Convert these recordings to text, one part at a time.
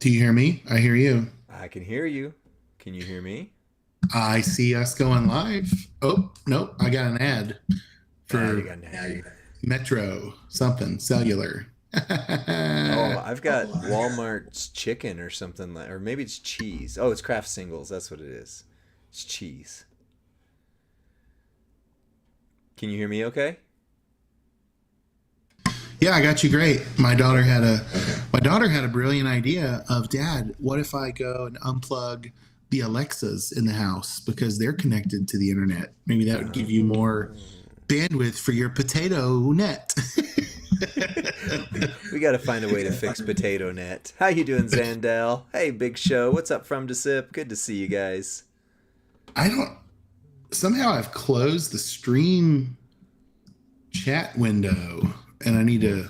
Do you hear me? I hear you. I can hear you. Can you hear me? I see us going live. Oh, nope. I got an ad You for got an ad. Metro something cellular. Oh, I've got Walmart's chicken or something like, or maybe it's cheese. Oh, it's Kraft Singles. That's what it is. It's cheese. Can you hear me okay? Yeah, I got you great. My daughter had a brilliant idea of, Dad, what if I go and unplug the Alexas in the house because they're connected to the internet? Maybe that would give you more bandwidth for your potato net. We got to find a way to fix Potato Net. How you doing, Zandel? Hey, Big Show. What's up from DeSip? Good to see you guys. I don't somehow I've closed the stream chat window and I need to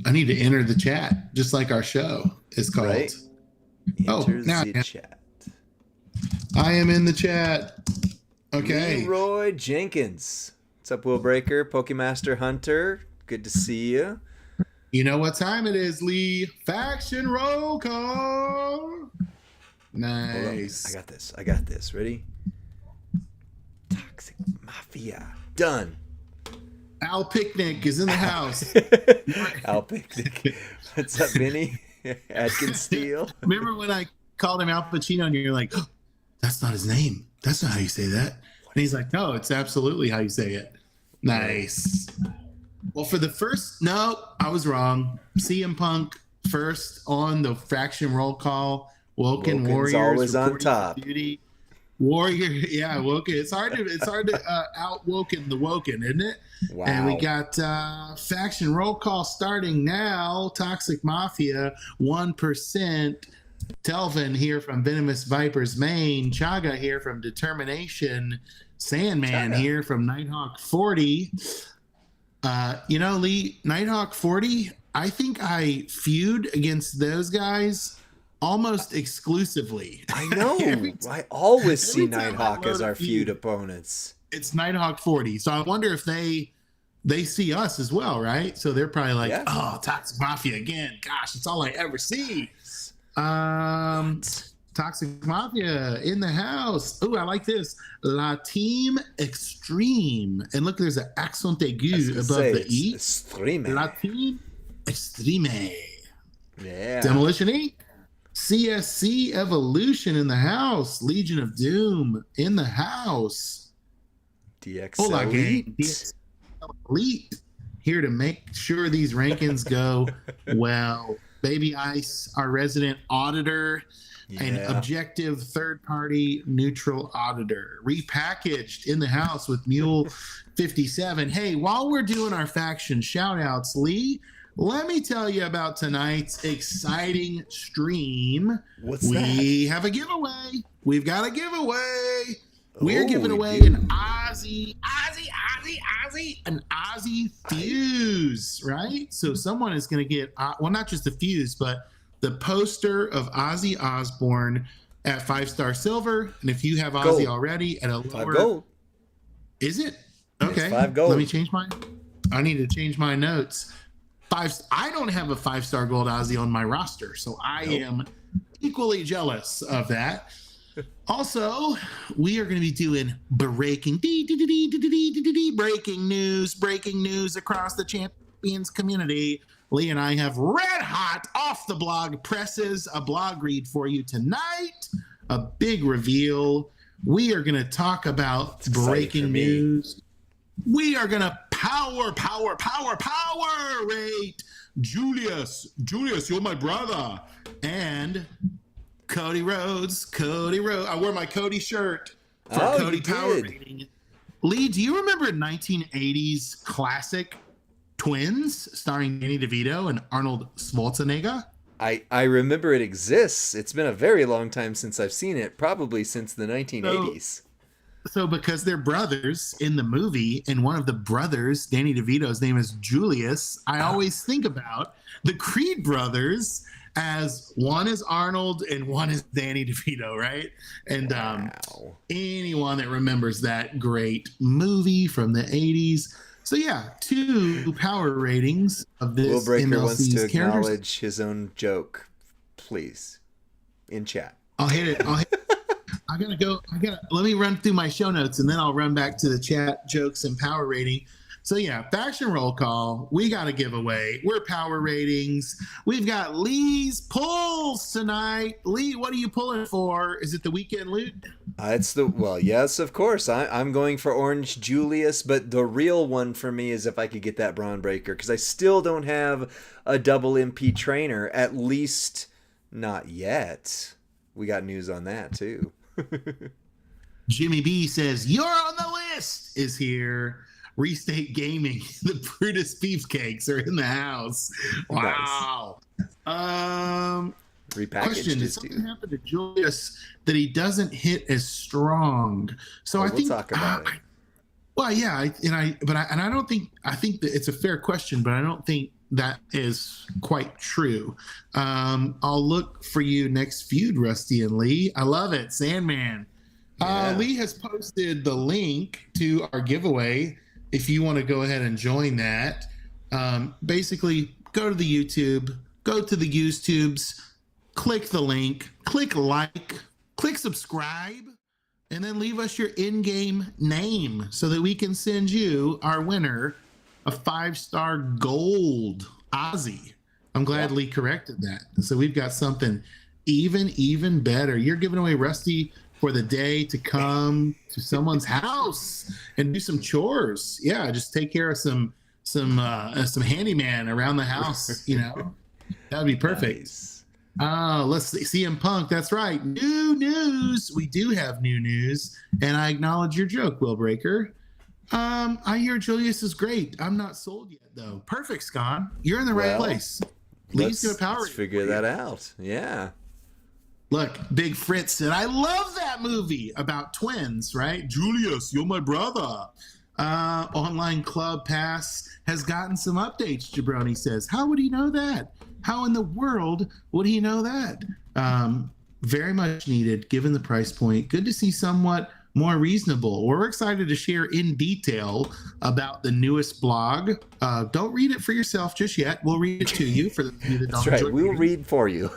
enter the chat just like our show is called. Right? Oh, Enter now the chat. I am in the chat. Okay. Leroy Jenkins. What's up, Will Breaker? Pokemaster Hunter. Good to see you. You know what time it is, Lee? Faction roll call. Hold Nice. up. I got this. Ready? Toxic Mafia. Done. Al Picnic is in the house. Al Picnic. What's up, Vinny? Atkins Steel. Remember when I called him Al Pacino and you're like, oh, that's not his name. That's not how you say that. And he's like, no, it's absolutely how you say it. Nice. Well, for the first, no, I was wrong. CM Punk first on the faction roll call. Woken Woken's Warriors always on reporting top. duty. Warrior, yeah, Woken. It's hard to out Woken the Woken, isn't it? Wow. And we got faction roll call starting now. Toxic Mafia, 1%. Telvin here from Venomous Vipers, Maine. Chaga here from Determination. Sandman Chaga. here from Nighthawk 40. Lee, Nighthawk 40, I think I feud against those guys almost exclusively. I know. Every I always see every time I Nighthawk as load a our feud, feud opponents. It's Nighthawk 40. So I wonder if they see us as well, right? So they're probably like, Yeah. oh, Toxic Mafia again. Gosh, it's all I ever see. Toxic Mafia in the house. Oh, I like this. La Team Extreme. And look, there's an accent aigu above the E. Extreme. La Team Extreme. Yeah. Demolition Inc. CSC Evolution in the house. Legion of Doom in the house. DX Hola, gang. Elite. DX Elite. Here to make sure these rankings go well. Baby Ice, our resident auditor, an Yeah. objective third-party neutral auditor, repackaged in the house with Mule 57. Hey, while we're doing our faction shout-outs, Lee, let me tell you about tonight's exciting stream. What's We have a giveaway. We've got a giveaway. We're Oh, giving we away do. an an Aussie fuse, right? So someone is going to get, well, not just the fuse, but the poster of Ozzy Osbourne at 5-star silver. And if you have Ozzy Gold. already at a 5 lower, gold. is it? Okay. It's 5 gold. Let me change mine. I need to change my notes. I don't have a 5-star gold Ozzy on my roster, so I am equally jealous of that. Also, we are going to be doing breaking news across the Champions community. Lee and I have red hot off the blog presses, a blog read for you tonight, a big reveal. We are going to talk about It's exciting for breaking me. news. We are going to power rate Julius, you're my brother. And Cody Rhodes. I wore my Cody shirt for Oh, Cody you Power did. Rating. Lee, do you remember 1980s classic Twins starring Danny DeVito and Arnold Schwarzenegger? I remember it exists. It's been a very long time since I've seen it, probably since the 1980s. So because they're brothers in the movie, and one of the brothers, Danny DeVito's name is Julius, I always think about the Creed brothers as one is Arnold and one is Danny DeVito, right? And Wow. anyone that remembers that great movie from the 80s. So yeah, 2 power ratings of this Will Breaker wants MLC's to characters. acknowledge his own joke. please, in chat. I'll hit it. I gotta go. Let me run through my show notes and then I'll run back to the chat jokes and power rating. So yeah, faction roll call. We got a giveaway. We're power ratings. We've got Lee's pulls tonight. Lee, what are you pulling for? Is it the weekend loot? Yes, of course. I'm going for Orange Julius, but the real one for me is if I could get that Braun Breaker, because I still don't have a double MP trainer, at least not yet. We got news on that too. Jimmy B says, "You're on the list," is here. Restate Gaming, the Brutus Beefcakes are in the house. Wow. Nice. Question: did something happen to Julius that he doesn't hit as strong? So I think we'll talk about it. Well, yeah, I don't think that it's a fair question, but I don't think that is quite true. I'll look for you next feud, Rusty and Lee. I love it, Sandman. Yeah. Lee has posted the link to our giveaway. If you want to go ahead and join that, basically go to the YouTube, go to the YouTubes, click the link, click like, click subscribe, and then leave us your in-game name so that we can send you, our winner, a 5-star gold Aussie. I'm glad Lee corrected that. So we've got something even better. You're giving away Rusty for the day to come to someone's house and do some chores. Yeah, just take care of some handyman around the house, you know. That would be perfect. Nice. Let's see. CM Punk, that's right. New news. We do have new news, and I acknowledge your joke, Will Breaker. I hear Julius is great. I'm not sold yet, though. Perfect, Scott. You're in the right place. Lee's gonna power. Let's figure that out. Yeah. Look, Big Fritz said, "I love that movie about twins, right? Julius, you're my brother." Online Club Pass has gotten some updates, Jabroni says. How would he know that? How in the world would he know that? Very much needed, given the price point. Good to see somewhat more reasonable. We're excited to share in detail about the newest blog. Don't read it for yourself just yet. We'll read it to you for the you that don't. That's right. We'll read for you.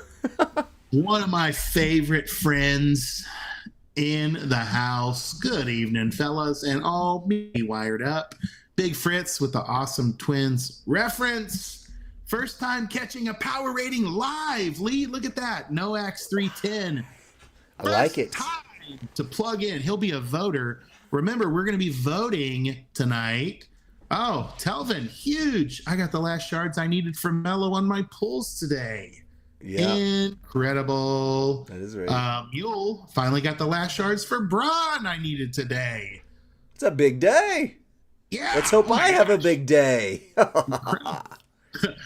One of my favorite friends in the house. Good evening, fellas, and all me wired up. Big Fritz with the awesome twins reference. First time catching a power rating live. Lee, look at that. Noax 310. I like it. Time to plug in. He'll be a voter. Remember, we're going to be voting tonight. Oh, Telvin, huge. I got the last shards I needed for Mello on my pulls today. Yeah. Incredible. That is right. Mule finally got the last shards for Braun I needed today. It's a big day. Yeah. Let's hope I have a big day.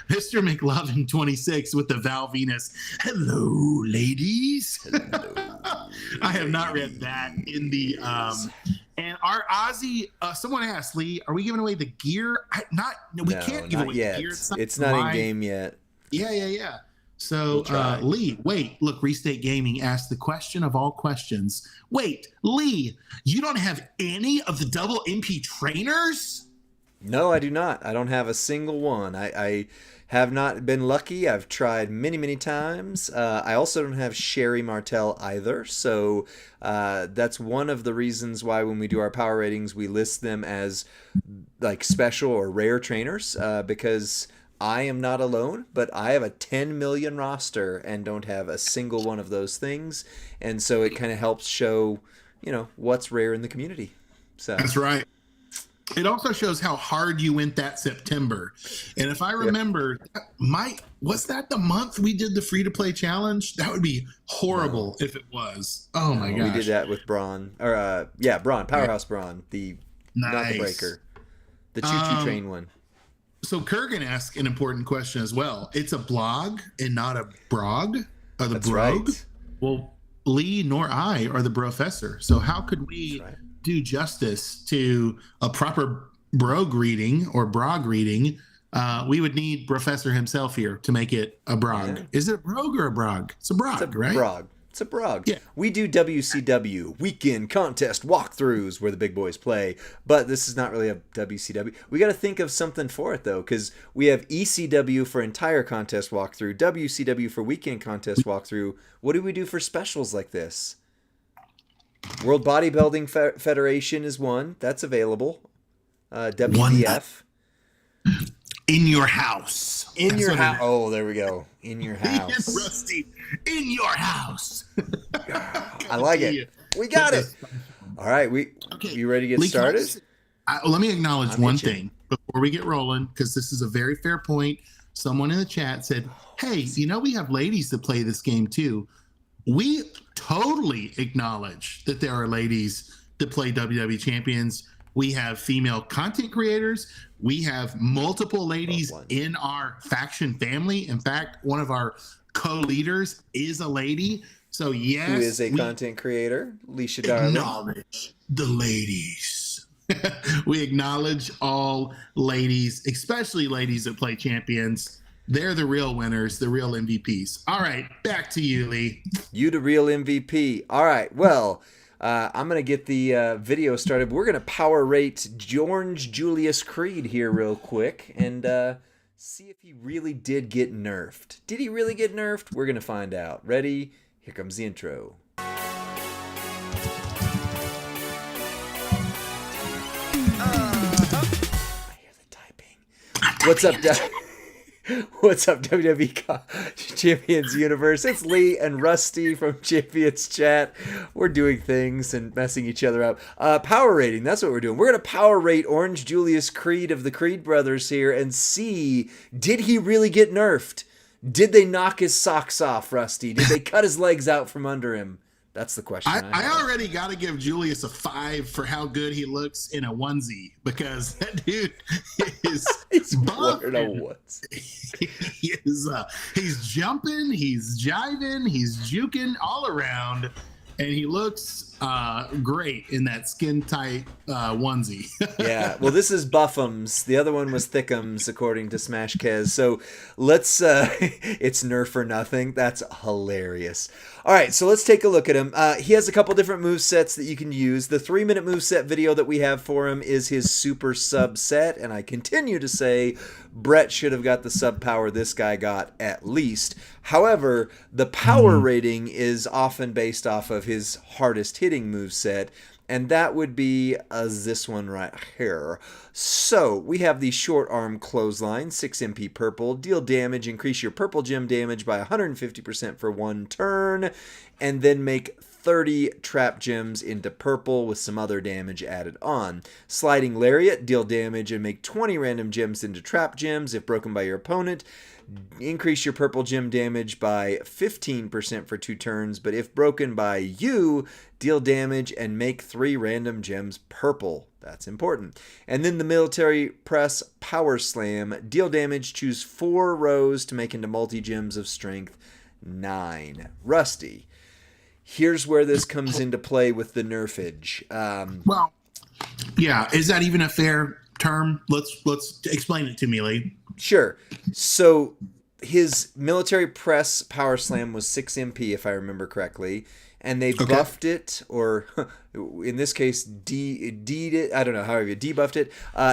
Mr. McLovin 26 with the Val Venus. Hello, ladies. Hello. I have not read that in the and our Aussie. Someone asked Lee, "Are we giving away the gear?" We can't give away yet. the gear. It's not in game yet. Yeah. So, Lee, wait, look, Restate Gaming asked the question of all questions. Wait, Lee, you don't have any of the double MP trainers? No, I do not. I don't have a single one. I have not been lucky. I've tried many times. I also don't have Sherry Martel either. So that's one of the reasons why when we do our power ratings, we list them as like special or rare trainers because I am not alone, but I have a 10 million roster and don't have a single one of those things. And so it kind of helps show, what's rare in the community. So that's right. It also shows how hard you went that September. And if I remember, was that the month we did the free-to-play challenge? That would be horrible if it was. Oh, my gosh. We did that with Braun. Braun, Powerhouse Braun, not the breaker. The choo-choo train one. So Kurgan asked an important question as well. It's a blog and not a brog? Or the That's brogue? right. Well, Lee nor I are the professor. So how could we do justice to a proper brogue reading or brog reading? We would need Professor himself here to make it a brog. Yeah. Is it a brogue or a brog? It's a brog, right? Brog. It's a brag. Yeah. We do WCW weekend contest walkthroughs where the big boys play, but this is not really a WCW. We got to think of something for it though, because we have ECW for entire contest walkthrough, WCW for weekend contest walkthrough. What do we do for specials like this? World Bodybuilding Federation is one that's available. WBF. In your house. In your house. Oh, there we go. In your house. Rusty, in your house. I like it. We got it. All right. You ready to get started? Let me acknowledge one thing before we get rolling, because this is a very fair point. Someone in the chat said, hey, we have ladies that play this game too. We totally acknowledge that there are ladies that play WWE Champions. We have female content creators. We have multiple ladies in our faction family. In fact, one of our co-leaders is a lady. So yes, who is a content creator? Leisha Darling. Acknowledge the ladies. We acknowledge all ladies, especially ladies that play champions. They're the real winners, the real MVPs. All right, back to you, Lee. You the real MVP. All right, well, I'm going to get the video started. We're going to power rate Orange Julius Creed here real quick and see if he really did get nerfed. Did he really get nerfed? We're going to find out. Ready? Here comes the intro. I hear the typing. What's up, Doug? What's up, WWE Champions Universe? It's Lee and Rusty from Champions Chat. We're doing things and messing each other up. Power rating, that's what we're doing. We're going to power rate Orange Julius Creed of the Creed brothers here and see, did he really get nerfed? Did they knock his socks off, Rusty? Did they cut his legs out from under him? That's the question. I already got to give Julius a 5 for how good he looks in a onesie, because that dude is he's wearing a onesie. He's jumping, he's jiving, he's juking all around, and he looks great in that skin tight onesie. Yeah, well, this is Buffums. The other one was Thickums, according to Smash Kez. So let's, it's Nerf or nothing. That's hilarious. All right, so let's take a look at him. He has a couple different move sets that you can use. The 3-minute move set video that we have for him is his super sub set, and I continue to say Brett should have got the sub power this guy got at least. However, the power rating is often based off of his hardest hitting move set, and that would be this one right here. So we have the short arm clothesline, 6 MP purple, deal damage, increase your purple gem damage by 150% for 1 turn, and then make 30 trap gems into purple with some other damage added on. Sliding lariat, deal damage and make 20 random gems into trap gems if broken by your opponent. Increase your purple gem damage by 15% for 2 turns, but if broken by you, deal damage and make 3 random gems purple. That's important. And then the military press power slam, deal damage, choose 4 rows to make into multi-gems of strength 9. Rusty, here's where this comes into play with the nerfage. Well, yeah, is that even a fair term? Let's explain it to me, Lee. Sure. So his military press power slam was 6 MP, if I remember correctly, and they buffed it, or in this case, D'd it. I don't know, however you debuffed it.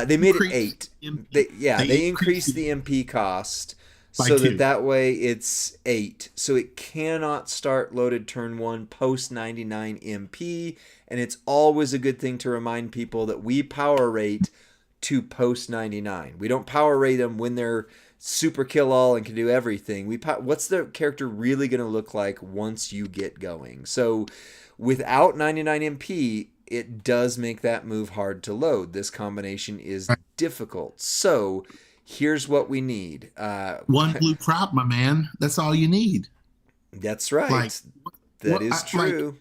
They made it 8. They increased the MP cost so that way it's 8. So it cannot start loaded turn 1 post 99 MP, and it's always a good thing to remind people that we power rate to post 99. We don't power rate them when they're super kill all and can do everything. What's the character really going to look like once you get going? So without 99 MP, it does make that move hard to load. This combination is difficult. So here's what we need. 1 blue prop, my man. That's all you need. That's right. That is true.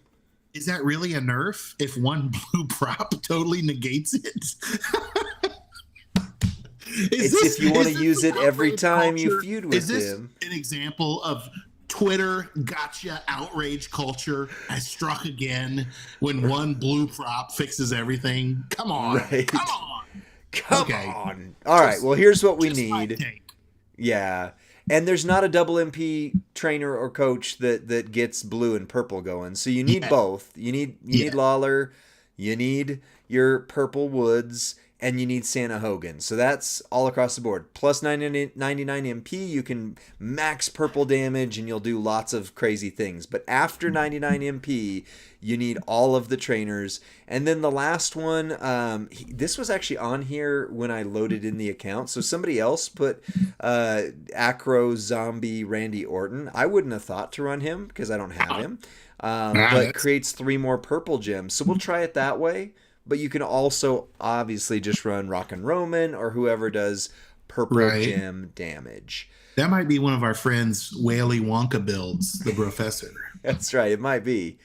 Is that really a nerf if 1 blue prop totally negates it? If you want to use it every time you feud with him. Is this an example of Twitter gotcha outrage culture has struck again when 1 blue prop fixes everything? Come on. Right. Come on. Come on. All right. Well, here's what we need. Yeah. And there's not a double MP trainer or coach that gets blue and purple going. So you need Yeah. both. You need Yeah. Lawler, you need your Purple Woods, and you need Santa Hogan. So that's all across the board. Plus 99 MP, you can max purple damage and you'll do lots of crazy things. But after 99 MP, you need all of the trainers. And then the last one, this was actually on here when I loaded in the account. So somebody else put Acro Zombie Randy Orton. I wouldn't have thought to run him because I don't have him. But creates 3 more purple gems. So we'll try it that way. But you can also obviously just run Rock and Roman or whoever does purple gem damage. That might be one of our friends' Whaley Wonka builds, the professor. That's right, it might be.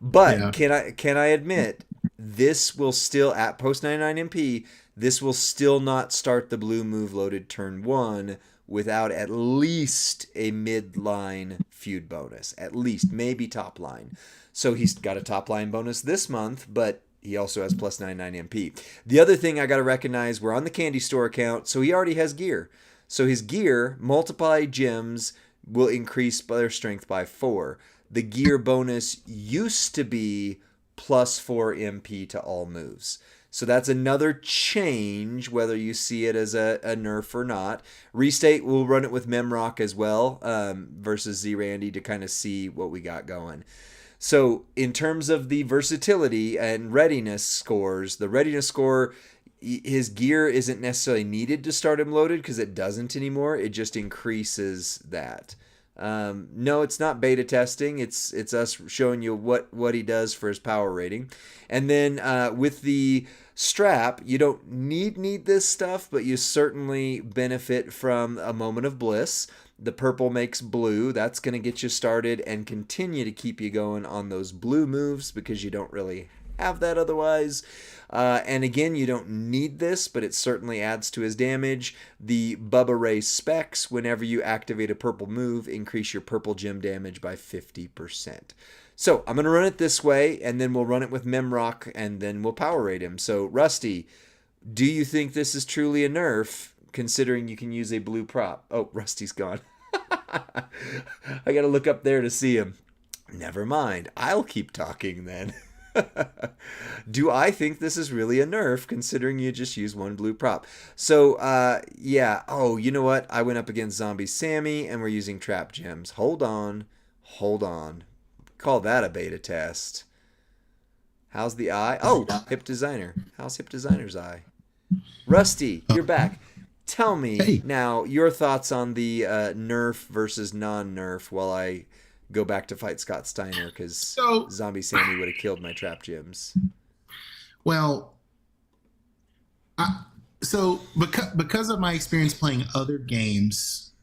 But can I admit, this will still, at post 99 MP, this will still not start the blue move loaded turn 1 without at least a midline feud bonus. At least, maybe top line. So he's got a top line bonus this month, but he also has plus 99 MP. The other thing I got to recognize, we're on the candy store account, so he already has gear. So his gear, multiplied gems, will increase their strength by 4. The gear bonus used to be plus 4 MP to all moves. So that's another change, whether you see it as a nerf or not. Restate, we'll run it with Memrock as well, versus Z-Randy to kind of see what we got going. So in terms of the versatility and readiness scores, the readiness score, his gear isn't necessarily needed to start him loaded because it doesn't anymore. It just increases that. No, it's not beta testing. It's us showing you what he does for his power rating. And then with the strap, you don't need this stuff, but you certainly benefit from a moment of bliss. The purple makes blue. That's going to get you started and continue to keep you going on those blue moves because you don't really have that otherwise. And again, you don't need this, but it certainly adds to his damage. The Bubba Ray specs, whenever you activate a purple move, increase your purple gem damage by 50%. So I'm going to run it this way, and then we'll run it with Memrock, and then we'll power rate him. So Rusty, do you think this is truly a nerf, considering you can use a blue prop? Oh, Rusty's gone. I got to look up there to see him. Never mind. I'll keep talking then. Do I think this is really a nerf, considering you just use one blue prop? So, yeah. Oh, you know what? I went up against Zombie Sammy, and we're using trap gems. Hold on. Call that a beta test. How's the eye? Oh, Hip Designer. How's Hip Designer's eye? Rusty, you're back. Tell me now your thoughts on the nerf versus non-nerf while I go back to fight Scott Steiner, because Zombie Sammy would have killed my trap gems. Well, because of my experience playing other games,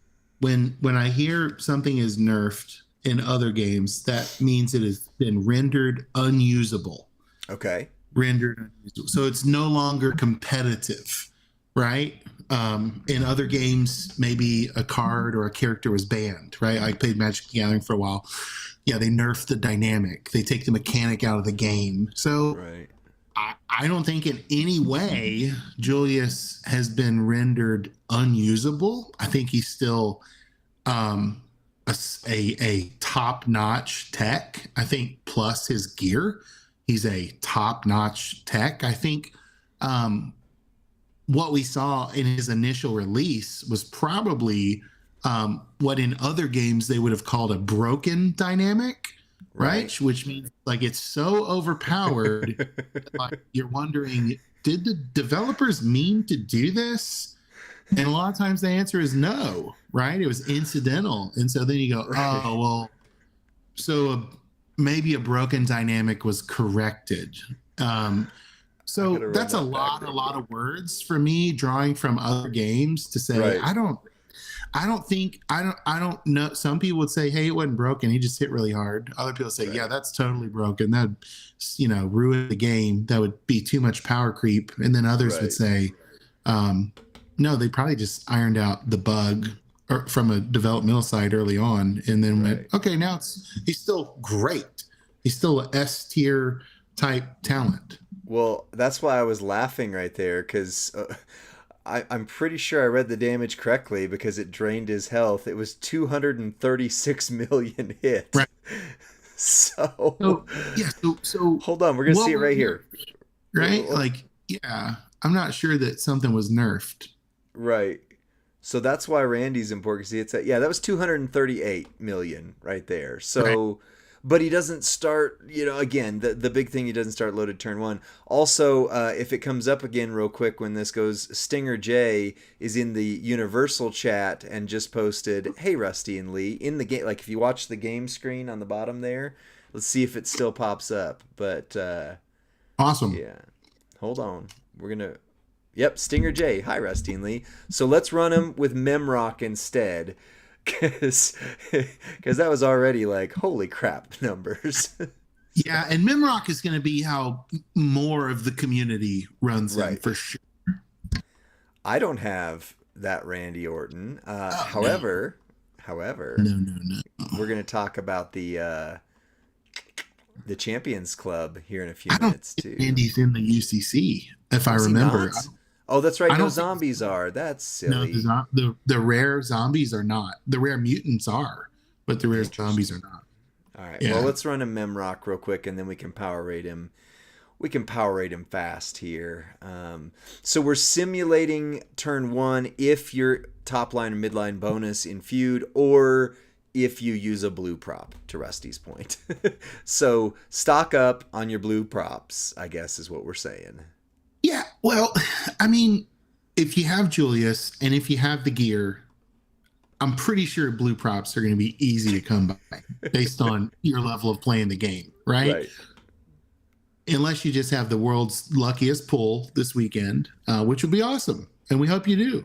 when I hear something is nerfed in other games, that means it has been rendered unusable. Okay. Rendered unusable. So it's no longer competitive, right? In other games, maybe a card or a character was banned, right? I played Magic the Gathering for a while. Yeah, they nerf the dynamic. They take the mechanic out of the game. So I don't think in any way Julius has been rendered unusable. I think he's still a top-notch tech. I think plus his gear, he's a top-notch tech. I think what we saw in his initial release was probably what in other games they would have called a broken dynamic, right? Which means like it's so overpowered, like you're wondering, did the developers mean to do this? And a lot of times the answer is no, right? It was incidental. And so then you go, oh, well, so maybe a broken dynamic was corrected. So that's a lot of words for me, drawing from other games to say, I don't know. Some people would say, hey, it wasn't broken. He just hit really hard. Other people say, yeah, that's totally broken. That'd, ruin the game. That would be too much power creep. And then others would say, no, they probably just ironed out the bug from a developmental side early on. And then went, okay, now he's still great. He's still a S tier type talent. Well, that's why I was laughing right there, because I'm pretty sure I read the damage correctly because it drained his health. It was 236 million hit. Right. So So yeah. So hold on, we're gonna what see it was right nerfed, here. right? Like, yeah, I'm not sure that something was nerfed. Right. So that's why Randy's important. See, it's yeah, that was 238 million right there. Right. So, but he doesn't start. Again, the big thing, he doesn't start loaded turn one. Also, if it comes up again real quick when this goes, Stinger J is in the Universal chat and just posted, "Hey, Rusty and Lee, in the game." Like if you watch the game screen on the bottom there, let's see if it still pops up. But Awesome. yeah, hold on, we're gonna. Yep, Stinger J. Hi, Rusty and Lee. So let's run him with Memrock instead, because that was already like holy crap numbers. Yeah, and Mimrock is going to be how more of the community runs him Right. for sure. I don't have that Randy Orton. Oh, However, no. we're gonna talk about the Champions Club here in a few I don't minutes think too. Andy's in the UCC, if I Was he remember. not? Oh, that's right. I No don't think zombies are. That's no, silly. the rare zombies are not. The rare mutants are, but the rare zombies are not. All right. Yeah. Well, let's run a Memrock real quick, and then we can power rate him. We can power rate him fast here. So we're simulating turn one if your top line and midline bonus in feud, or if you use a blue prop, to Rusty's point. So stock up on your blue props, I guess is what we're saying. Yeah, well, I mean, if you have Julius and if you have the gear, I'm pretty sure blue props are going to be easy to come by based on your level of playing the game, right? Unless you just have the world's luckiest pull this weekend, which would be awesome. And we hope you do.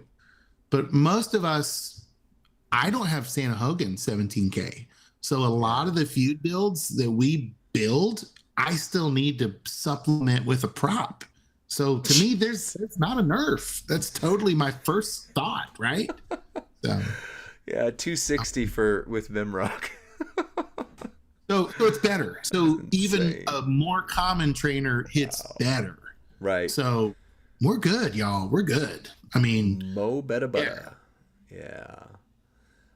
But most of us, I don't have Santa Hogan 17K. So a lot of the feud builds that we build, I still need to supplement with a prop. So to me, it's not a nerf. That's totally my first thought, right? So Yeah, 260 with Memrock. So it's better. So even insane. a more common trainer hits better. Right. So we're good, y'all. We're good. I mean, Mo Betta Butta. Yeah.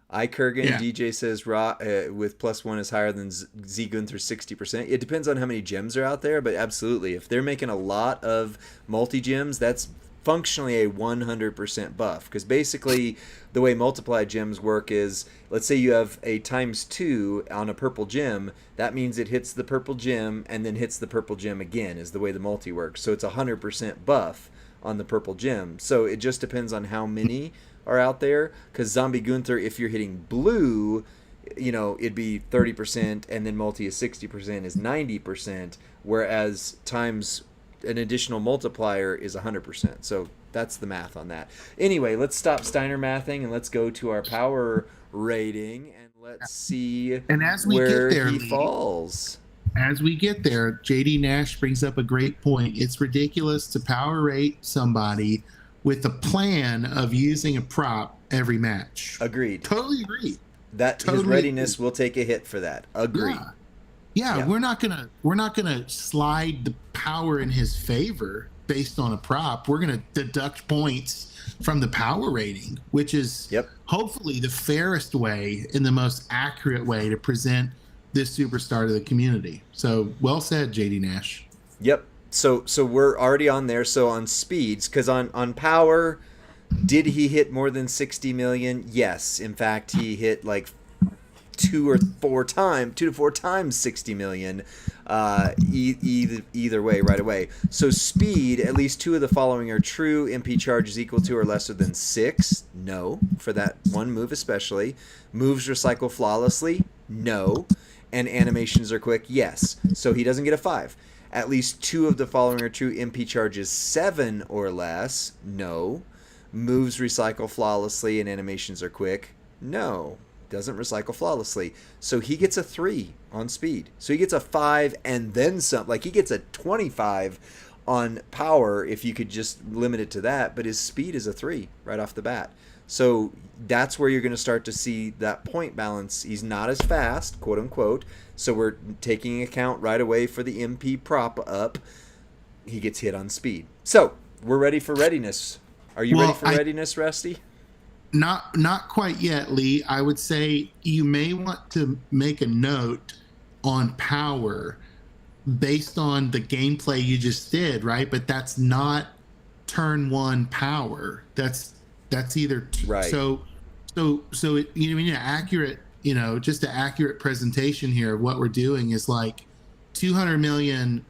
I Kurgan Yeah. DJ says raw with +1 is higher than Z Gunther 60%. It depends on how many gems are out there, but absolutely, if they're making a lot of multi gems, that's functionally a 100% buff. Because basically, the way multiplied gems work is, let's say you have a ×2 on a purple gem, that means it hits the purple gem and then hits the purple gem again. Is the way the multi works. So it's a 100% buff on the purple gem. So it just depends on how many are out there, because Zombie Gunther, if you're hitting blue, it'd be 30%, and then multi is 60% is 90%, whereas times an additional multiplier is 100%. So that's the math on that. Anyway, let's stop Steiner mathing and let's go to our power rating and let's see and as we where get there, he Lee, falls. as we get there, JD Nash brings up a great point. It's ridiculous to power rate somebody with the plan of using a prop every match. Agreed. Totally agree. That Totally his readiness agree. will take a hit for that. Agreed. Yeah, Yeah. we're not gonna slide the power in his favor based on a prop. We're gonna deduct points from the power rating, which is hopefully the fairest way and the most accurate way to present this superstar to the community. So well said, JD Nash. Yep. So we're already on there. So on speeds, because on power, did he hit more than 60 million? Yes. In fact, he hit like 2 to 4 times 60 million. Either way, right away. So speed, at least 2 of the following are true. MP charge is equal to or lesser than 6. No, for that one move especially. Moves recycle flawlessly. No. And animations are quick. Yes. So he doesn't get a 5. At least 2 of the following are true. MP charges 7 or less. No. Moves recycle flawlessly and animations are quick. No. Doesn't recycle flawlessly. So he gets a 3 on speed. So he gets a 5 and then some. Like he gets a 25 on power if you could just limit it to that. But his speed is a 3 right off the bat. So that's where you're going to start to see that point balance. He's not as fast, quote unquote. So we're taking account right away for the MP prop up. He gets hit on speed. So we're ready for readiness. Are you ready Well, for readiness, Rusty? not quite yet, Lee. I would say you may want to make a note on power based on the gameplay you just did, right? But that's not turn one power. That's either Right. So you know, accurate, you know, just an accurate presentation here of what we're doing is like 200 million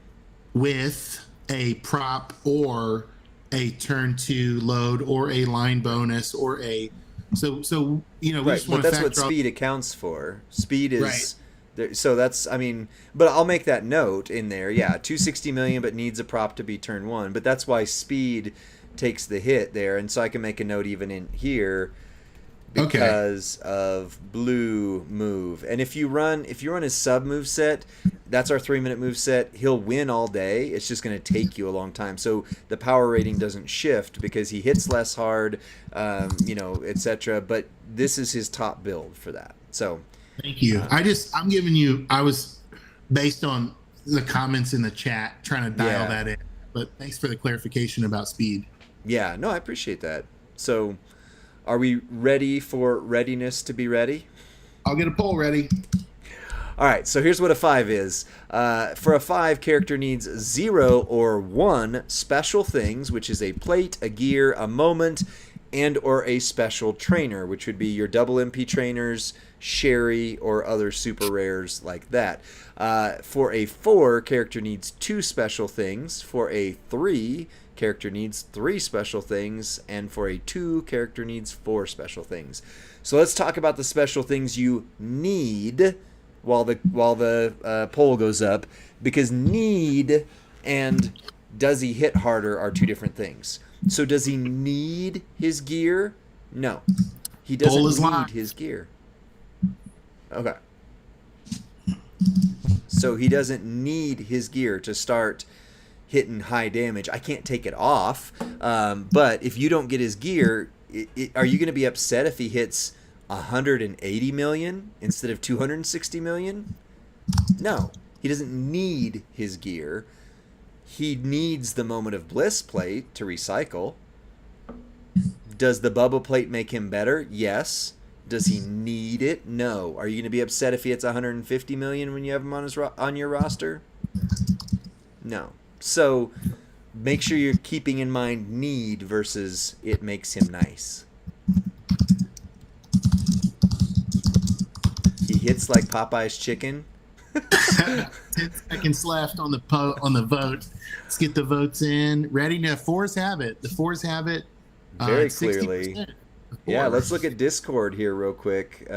with a prop or a turn two load or a line bonus or a so you know we Right, just but want to that's what factor speed accounts for. Speed is Right. so that's, I mean, but I'll make that note in there. Yeah, 260 million, but needs a prop to be turn one. But that's why speed takes the hit there, and so I can make a note even in here because of blue move. And if you run his sub move set, that's our 3-minute move set. He'll win all day. It's just going to take you a long time. So the power rating doesn't shift because he hits less hard, you know, etc. But this is his top build for that. So Thank you. I'm giving you. I was based on the comments in the chat trying to dial that in. But thanks for the clarification about speed. yeah, no, I appreciate that. So are we ready for readiness to be ready? I'll get a poll ready. All right, so here's what a 5 is. For a 5, character needs 0 or 1 special things, which is a plate, a gear, a moment, and or a special trainer, which would be your double MP trainers, Sherry, or other super rares like that. For a 4, character needs 2 special things. For a 3, character needs 3 special things. And for a 2, character needs 4 special things. So let's talk about the special things you need while the poll goes up, because need and does he hit harder are 2 different things. So does he need his gear? No. He doesn't need his gear. Okay. So he doesn't need his gear to start hitting high damage. I can't take it off. But if you don't get his gear, are you going to be upset if he hits 180 million instead of 260 million? No. He doesn't need his gear. He needs the Moment of Bliss plate to recycle. Does the Bubble plate make him better? Yes. Does he need it? No. Are you going to be upset if he hits 150 million when you have him on your roster? No. So make sure you're keeping in mind need versus it makes him nice. He hits like Popeye's chicken. 10 seconds left on the vote. Let's get the votes in. Ready now. Fours have it. The fours have it. Very clearly. 60%. Yeah, let's look at Discord here real quick.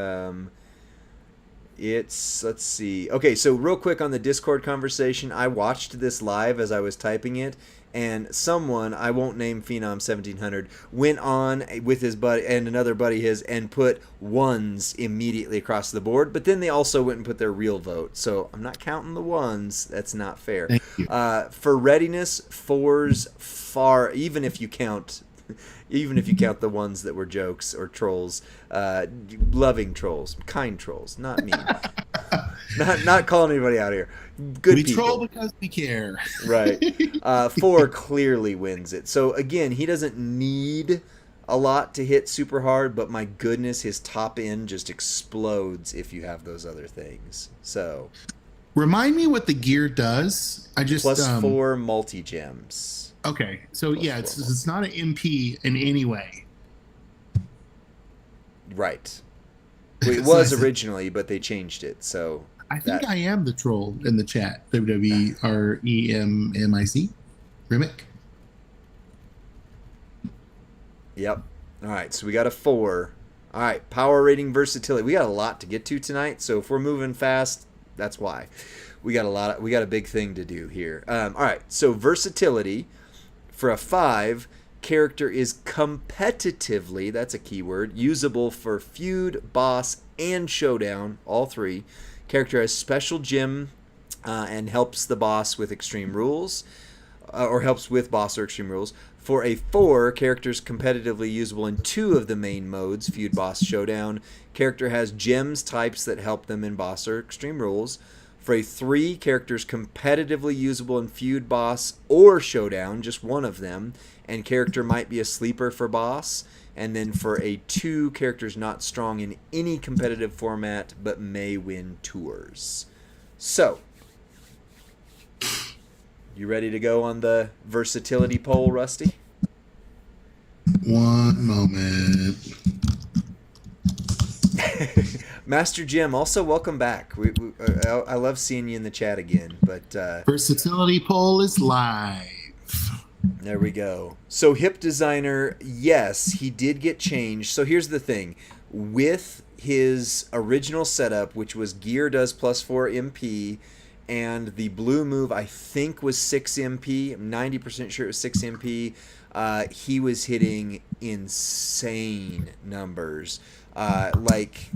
Let's see. Okay, so real quick on the Discord conversation, I watched this live as I was typing it, and someone, I won't name Phenom 1700, went on with his buddy and another buddy his and put ones immediately across the board, but then they also went and put their real vote. So I'm not counting the ones. That's not fair. Thank you. For readiness, fours far, even if you count the ones that were jokes or trolls, loving trolls, kind trolls, not mean. not calling anybody out here. Good we people. troll because we care. Right. 4 clearly wins it. So again, he doesn't need a lot to hit super hard, but my goodness, his top end just explodes if you have those other things. So Remind me what the gear does. I just +4 multi gems. Okay, so yeah, it's not an MP in any way. Right. Well, it was originally, but they changed it. So I think I am the troll in the chat. WWE REMMIC. Remick. Yep. All right, so we got a 4. All right, power rating versatility. We got a lot to get to tonight, so if we're moving fast, that's why. We got a big thing to do here. All right, so versatility for a 5, character is competitively, that's a keyword, usable for feud, boss, and showdown, all 3. Character has special gem and helps the boss with extreme rules, or helps with boss or extreme rules. For a 4, character is competitively usable in 2 of the main modes, feud, boss, showdown. Character has gems types that help them in boss or extreme rules. For a 3, characters competitively usable in feud, boss, or showdown, just one of them, and character might be a sleeper for boss. And then for a 2, characters not strong in any competitive format but may win tours. So, you ready to go on the versatility poll, Rusty? One moment. Master Jim, also welcome back. I love seeing you in the chat again. But Versatility poll is live. there we go. So hip designer, yes, he did get changed. So here's the thing. With his original setup, which was gear does +4 MP, and the blue move I think was 6 MP. I'm 90% sure it was 6 MP. He was hitting insane numbers. Like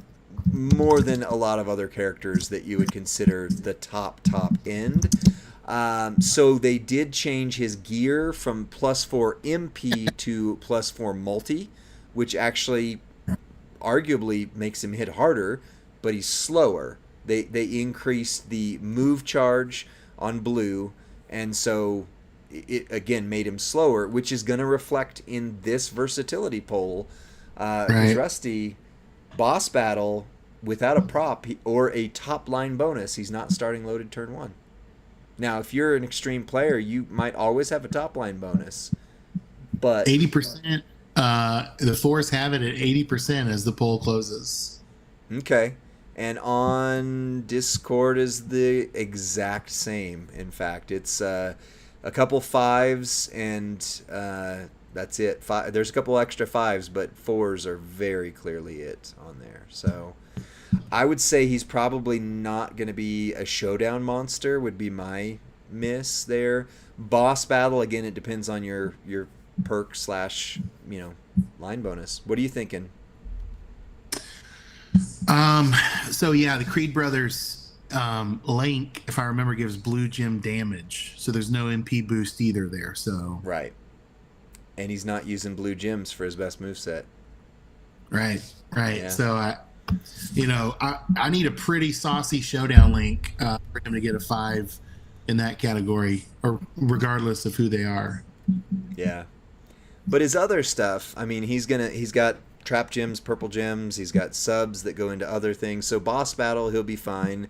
more than a lot of other characters that you would consider the top end. So they did change his gear from +4 MP to +4 multi, which actually arguably makes him hit harder, but he's slower. They increased the move charge on blue, and so it again made him slower, which is going to reflect in this versatility poll. Because Rusty, boss battle without a prop or a top line bonus, he's not starting loaded turn 1. Now, if you're an extreme player, you might always have a top line bonus, but 80%. The fours have it at 80% as the poll closes. Okay. And on Discord is the exact same. In fact, it's a couple 5s and that's it. There's a couple extra 5s, but 4s are very clearly it on there. So I would say he's probably not going to be a showdown monster would be my miss there. Boss battle, again, it depends on your perk / line bonus. What are you thinking? So yeah, the Creed brothers Link, if I remember, gives blue gem damage, so there's no MP boost either there. So right, and he's not using blue gems for his best moveset. Right. Yeah. So I need a pretty saucy showdown Link for him to get a 5 in that category, or regardless of who they are. Yeah, but his other stuff, I mean, he's got trap gems, purple gems, he's got subs that go into other things. So boss battle, he'll be fine.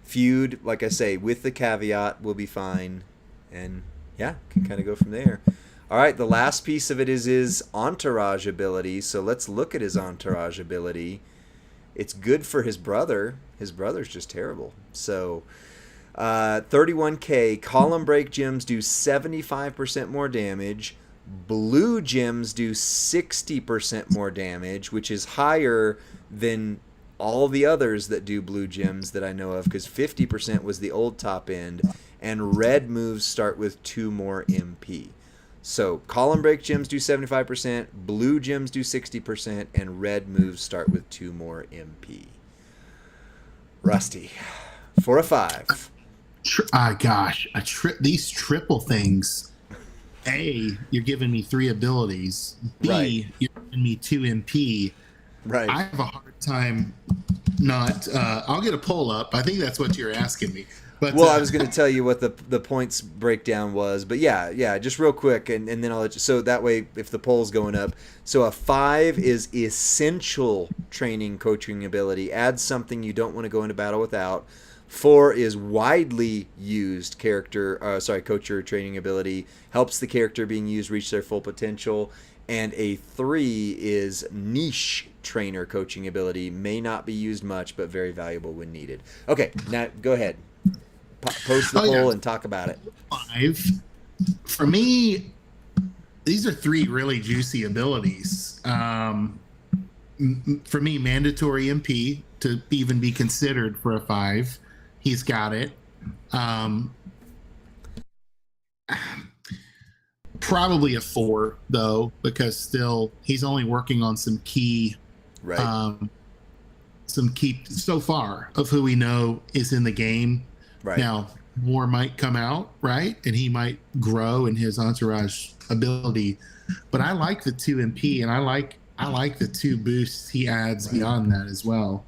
Feud, like I say, with the caveat, will be fine. And yeah, can kind of go from there. All right, the last piece of it is his entourage ability. So let's look at his entourage ability. It's good for his brother. His brother's just terrible. So 31k, column break gems do 75% more damage. Blue gems do 60% more damage, which is higher than all the others that do blue gems that I know of, because 50% was the old top end, and red moves start with 2 more MP. So column break gems do 75%, blue gems do 60%, and red moves start with 2 more MP. Rusty, for a 5. These triple things. A, you're giving me 3 abilities. B, Right. you're giving me 2 MP. Right. I have a hard time not. I'll get a poll up. I think that's what you're asking me. But Well, I was going to tell you what the points breakdown was, but yeah, just real quick, and then I'll let you, so that way if the poll's going up. So a 5 is essential training coaching ability. Adds something you don't want to go into battle without. 4 is widely used coach or training ability. Helps the character being used reach their full potential. And a 3 is niche trainer coaching ability. May not be used much, but very valuable when needed. Okay, now go ahead. Post the poll and talk about it. 5. For me, these are 3 really juicy abilities. For me, mandatory MP to even be considered for a 5. He's got it. Probably a 4 though, because still he's only working on some key, so far of who we know is in the game. Right. Now more might come out, right, and he might grow in his entourage ability. But I like the 2 MP, and I like the 2 boosts he adds beyond that as well.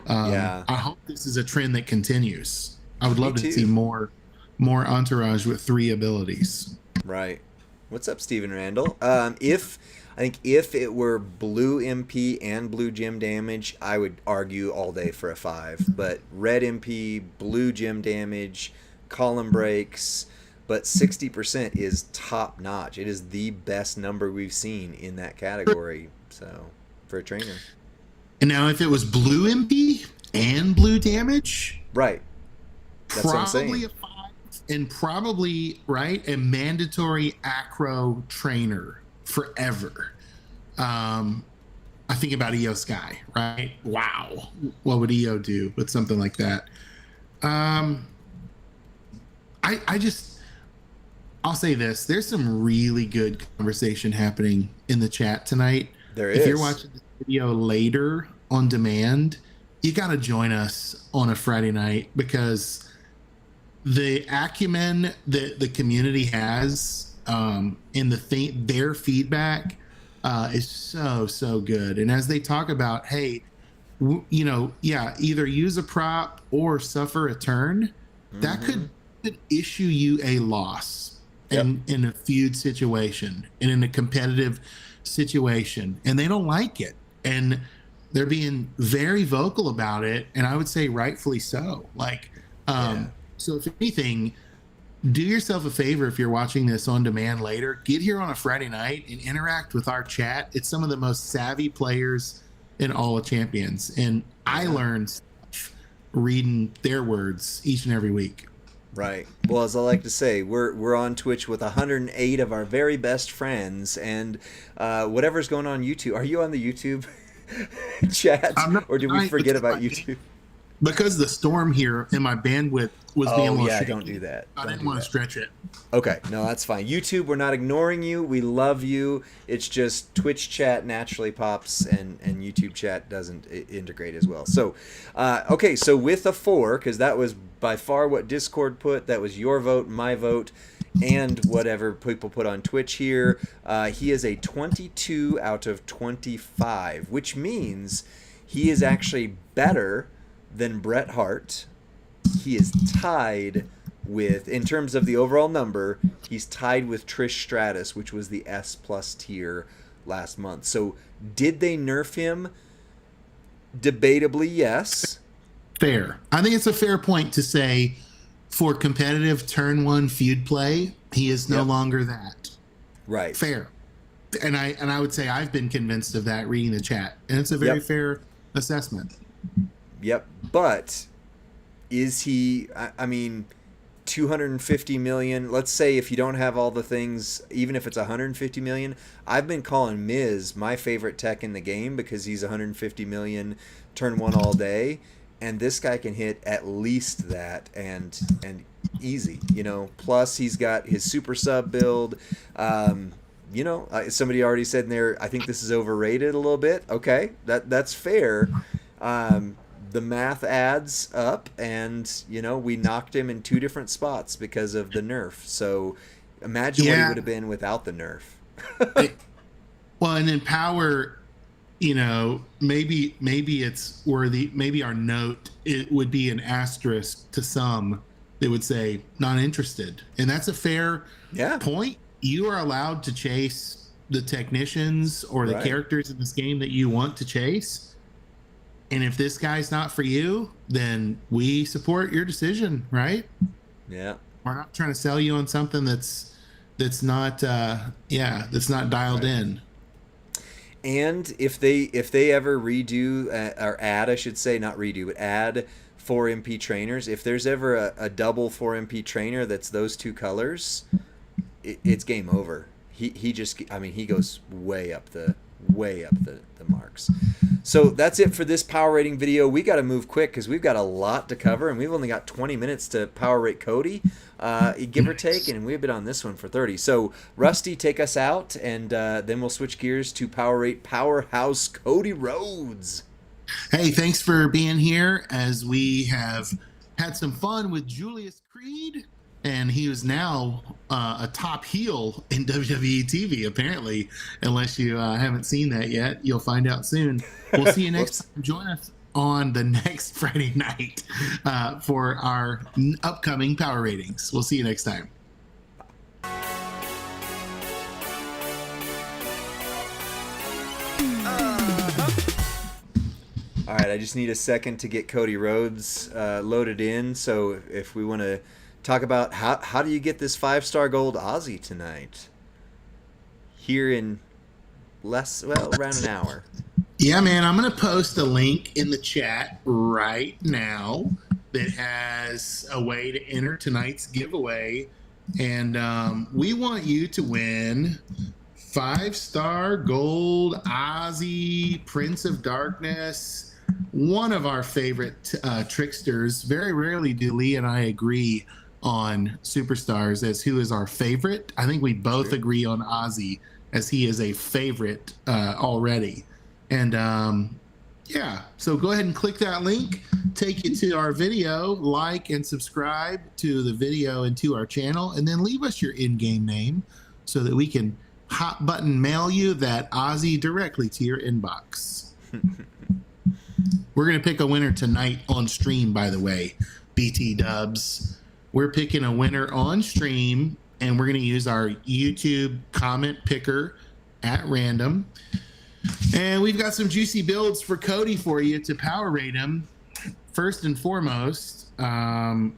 I hope this is a trend that continues. I would Me love to too. see more entourage with 3 abilities. Right. What's up, Steven Randall? If I think if it were blue MP and blue gem damage, I would argue all day for a 5. But red MP, blue gem damage, column breaks, but 60% is top notch. It is the best number we've seen in that category. So for a trainer, And now if it was blue MP and blue damage, right? That's what I'm probably saying. a 5, and probably right a mandatory acro trainer forever. I think about EO Sky, right? Wow, what would EO do with something like that? I just, I'll say this: there's some really good conversation happening in the chat tonight. There If you're is. watching this video later on demand, you got to join us on a Friday night, because the acumen that the community has, in their feedback, is so good. And as they talk about, hey, either use a prop or suffer a turn, that could issue you a loss in a feud situation and in a competitive situation, and they don't like it, and they're being very vocal about it, and I would say rightfully so. Like, so if anything, do yourself a favor. If you're watching this on demand later, get here on a Friday night and interact with our chat. It's some of the most savvy players in all of Champions, and I learn stuff reading their words each and every week. Right. Well, as I like to say, we're on Twitch with 108 of our very best friends, and whatever's going on YouTube. Are you on the YouTube chat, or did we forget about YouTube? Because the storm here and my bandwidth was being a little shaky. Don't do that. I didn't want to stretch it. Okay, no, that's fine. YouTube, we're not ignoring you. We love you. It's just Twitch chat naturally pops, and YouTube chat doesn't integrate as well. So, okay, so with a 4, because that was by far what Discord put. That was your vote, my vote, and whatever people put on Twitch here. He is a 22 out of 25, which means he is actually better than Bret Hart. He is tied with, in terms of the overall number, he's tied with Trish Stratus, which was the S+ tier last month. So did they nerf him? Debatably, yes. Fair. I think it's a fair point to say, for competitive turn 1 feud play, he is no longer that. Right. Fair. And I would say I've been convinced of that reading the chat, and it's a very fair assessment. Yep. But is he, I mean, 250 million, let's say if you don't have all the things, even if it's 150 million, I've been calling Miz my favorite tech in the game because he's 150 million turn 1 all day, and this guy can hit at least that and easy, plus he's got his super sub build. Somebody already said in there, I think this is overrated a little bit. Okay, that's fair. The math adds up, and we knocked him in 2 different spots because of the nerf. So imagine what he would have been without the nerf. Well, and in power, maybe it's worthy. Maybe our note, it would be an asterisk to some. They would say not interested, and that's a fair point. You are allowed to chase the technicians or the characters in this game that you want to chase. And if this guy's not for you, then we support your decision, right? Yeah. We're not trying to sell you on something that's not that's not dialed in. And if they ever redo or add, I should say, not redo, but add 4 MP trainers, if there's ever a double 4 MP trainer that's those 2 colors, it's game over. He goes way up the marks. So that's it for this power rating video. We got to move quick because we've got a lot to cover, and we've only got 20 minutes to power rate Cody, give or take, and we've been on this one for 30. So Rusty, take us out, and then we'll switch gears to power rate Powerhouse Cody Rhodes. Hey, thanks for being here, as we have had some fun with Julius Creed, and he is now a top heel in WWE TV, apparently. Unless you haven't seen that yet, you'll find out soon. We'll see you next time. Join us on the next Friday night for our upcoming power ratings. We'll see you next time. All right, I just need a second to get Cody Rhodes loaded in. So if we want to talk about how do you get this 5-star gold Aussie tonight? Here in around an hour. Yeah, man, I'm going to post a link in the chat right now that has a way to enter tonight's giveaway. And we want you to win 5-star gold Aussie Prince of Darkness, one of our favorite tricksters. Very rarely do Lee and I agree on superstars as who is our favorite. I think we both agree on Ozzy as he is a favorite already. And yeah, so go ahead and click that link, take you to our video, like and subscribe to the video and to our channel, and then leave us your in-game name so that we can hot button mail you that Ozzy directly to your inbox. We're going to pick a winner tonight on stream, by the way, BT Dubs. We're picking a winner on stream, and we're going to use our YouTube comment picker at random. And we've got some juicy builds for Cody for you to power rate him. First and foremost, my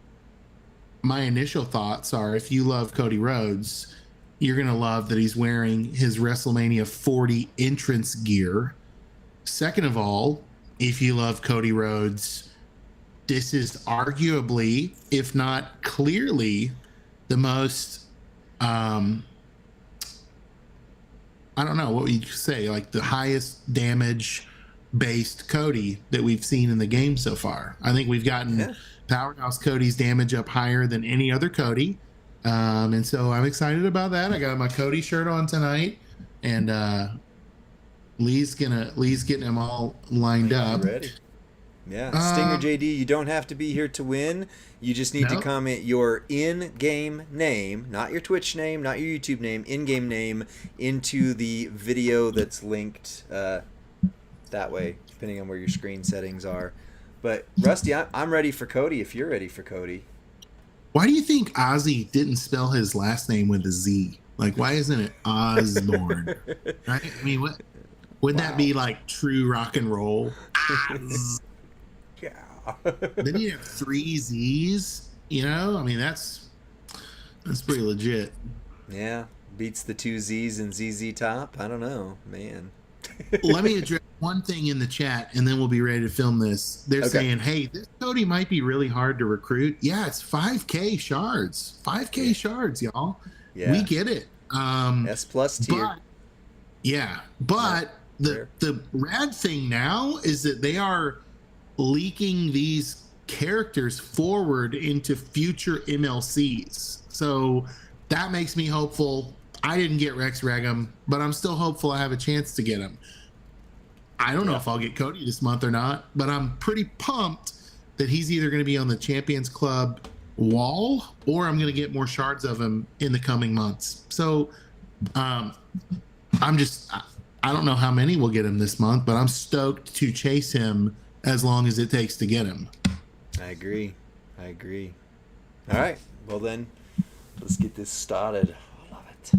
initial thoughts are if you love Cody Rhodes, you're going to love that he's wearing his WrestleMania 40 entrance gear. Second of all, if you love Cody Rhodes, this is arguably, if not clearly, the most, I don't know, what would you say, like the highest damage based Cody that we've seen in the game so far. I think we've gotten Powerhouse Cody's damage up higher than any other Cody. And so I'm excited about that. I got my Cody shirt on tonight, and Lee's getting them all lined up. Ready. Yeah, Stinger JD, you don't have to be here to win. You just need to comment your in-game name, not your Twitch name, not your YouTube name, in-game name, into the video that's linked that way, depending on where your screen settings are. But, Rusty, I'm ready for Cody if you're ready for Cody. Why do you think Ozzy didn't spell his last name with a Z? Like, why isn't it Osborne? Right? I mean, what wouldn't that be like true rock and roll? Yeah. Then you have 3 Z's, you know? I mean, that's pretty legit. Yeah, beats the 2 Z's and ZZ Top. I don't know, man. Let me address one thing in the chat, and then we'll be ready to film this. They're saying, hey, this Cody might be really hard to recruit. Yeah, it's 5K shards. 5K shards, y'all. Yeah. We get it. S plus tier. But the rad thing now is that they are leaking these characters forward into future MLCs. So that makes me hopeful. I didn't get Rex Regum, but I'm still hopeful I have a chance to get him. I don't know if I'll get Cody this month or not, but I'm pretty pumped that he's either going to be on the Champions Club wall or I'm going to get more shards of him in the coming months. So I don't know how many we'll get him this month, but I'm stoked to chase him as long as it takes to get him. I agree. All right. Well, then, let's get this started. I love it.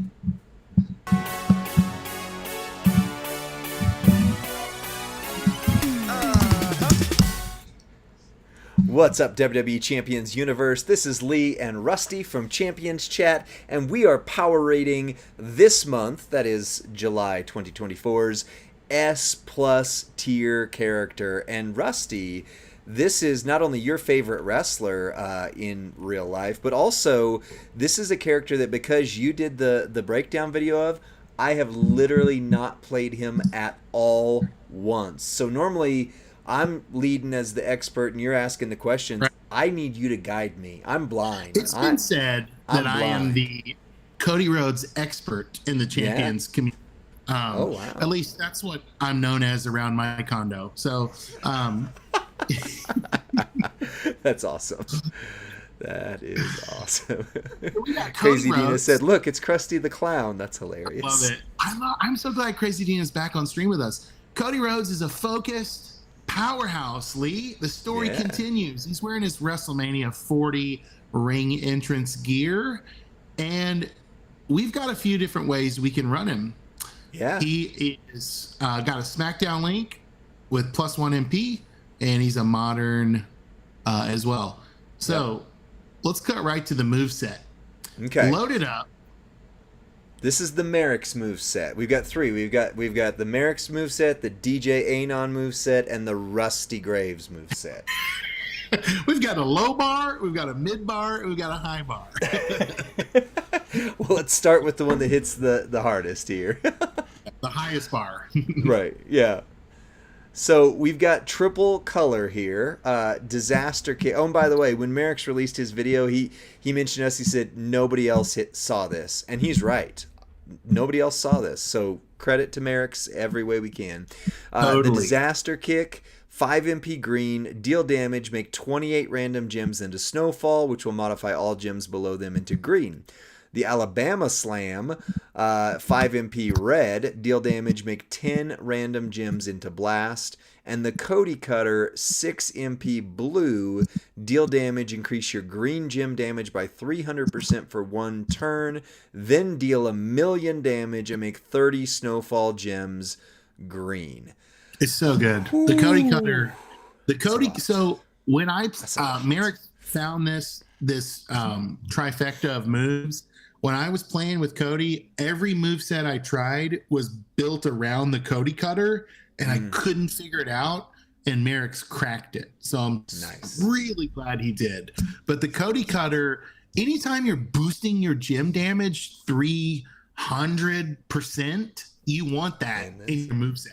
What's up, WWE Champions Universe? This is Lee and Rusty from Champions Chat, and we are power rating this month, that is July 2024's S plus tier character. And Rusty, this is not only your favorite wrestler in real life, but also this is a character that, because you did the breakdown video of, I have literally not played him at all once. So normally I'm leading as the expert and you're asking the questions. Right. I need you to guide me. I'm blind. It's been said that I am the Cody Rhodes expert in the Champions community. Wow. At least that's what I'm known as around my condo. So that's awesome. That is awesome. Crazy Rhodes. Dina said, look, it's Krusty the Clown. That's hilarious. I love it. I'm so glad Crazy Dina's back on stream with us. Cody Rhodes is a focused, Powerhouse, Lee. The story Yeah. continues. He's wearing his WrestleMania 40 ring entrance gear, and we've got a few different ways we can run him. Yeah. He is got a SmackDown link with +1 MP, and he's a modern as well. So let's cut right to the move set. Okay. Load it up. This is the Merrick's move set. We've got three. We've got the Merrick's move set, the DJ Anon move set, and the Rusty Graves move set. We've got a low bar, we've got a mid bar, and we've got a high bar. Well, let's start with the one that hits the hardest here. The highest bar. Right. Yeah. So we've got triple color here. Disaster Kick. Oh, and by the way, when Merrick's released his video, he mentioned us. He said nobody else saw this, and he's right. Nobody else saw this. So credit to Merrick's every way we can. Totally. The Disaster Kick, 5 MP green, deal damage, make 28 random gems into Snowfall, which will modify all gems below them into green. The Alabama Slam, 5 MP red, deal damage, make 10 random gems into Blast. And the Cody Cutter, 6 MP blue, deal damage, increase your green gem damage by 300% for 1 turn, then deal 1,000,000 damage and make 30 Snowfall gems green. It's so good. The Cody Cutter. The Cody. So when Merrick found this trifecta of moves, when I was playing with Cody, every moveset I tried was built around the Cody Cutter, and I couldn't figure it out. And Merrick's cracked it. So I'm really glad he did. But the Cody Cutter, anytime you're boosting your gem damage 300%, you want that in your moveset.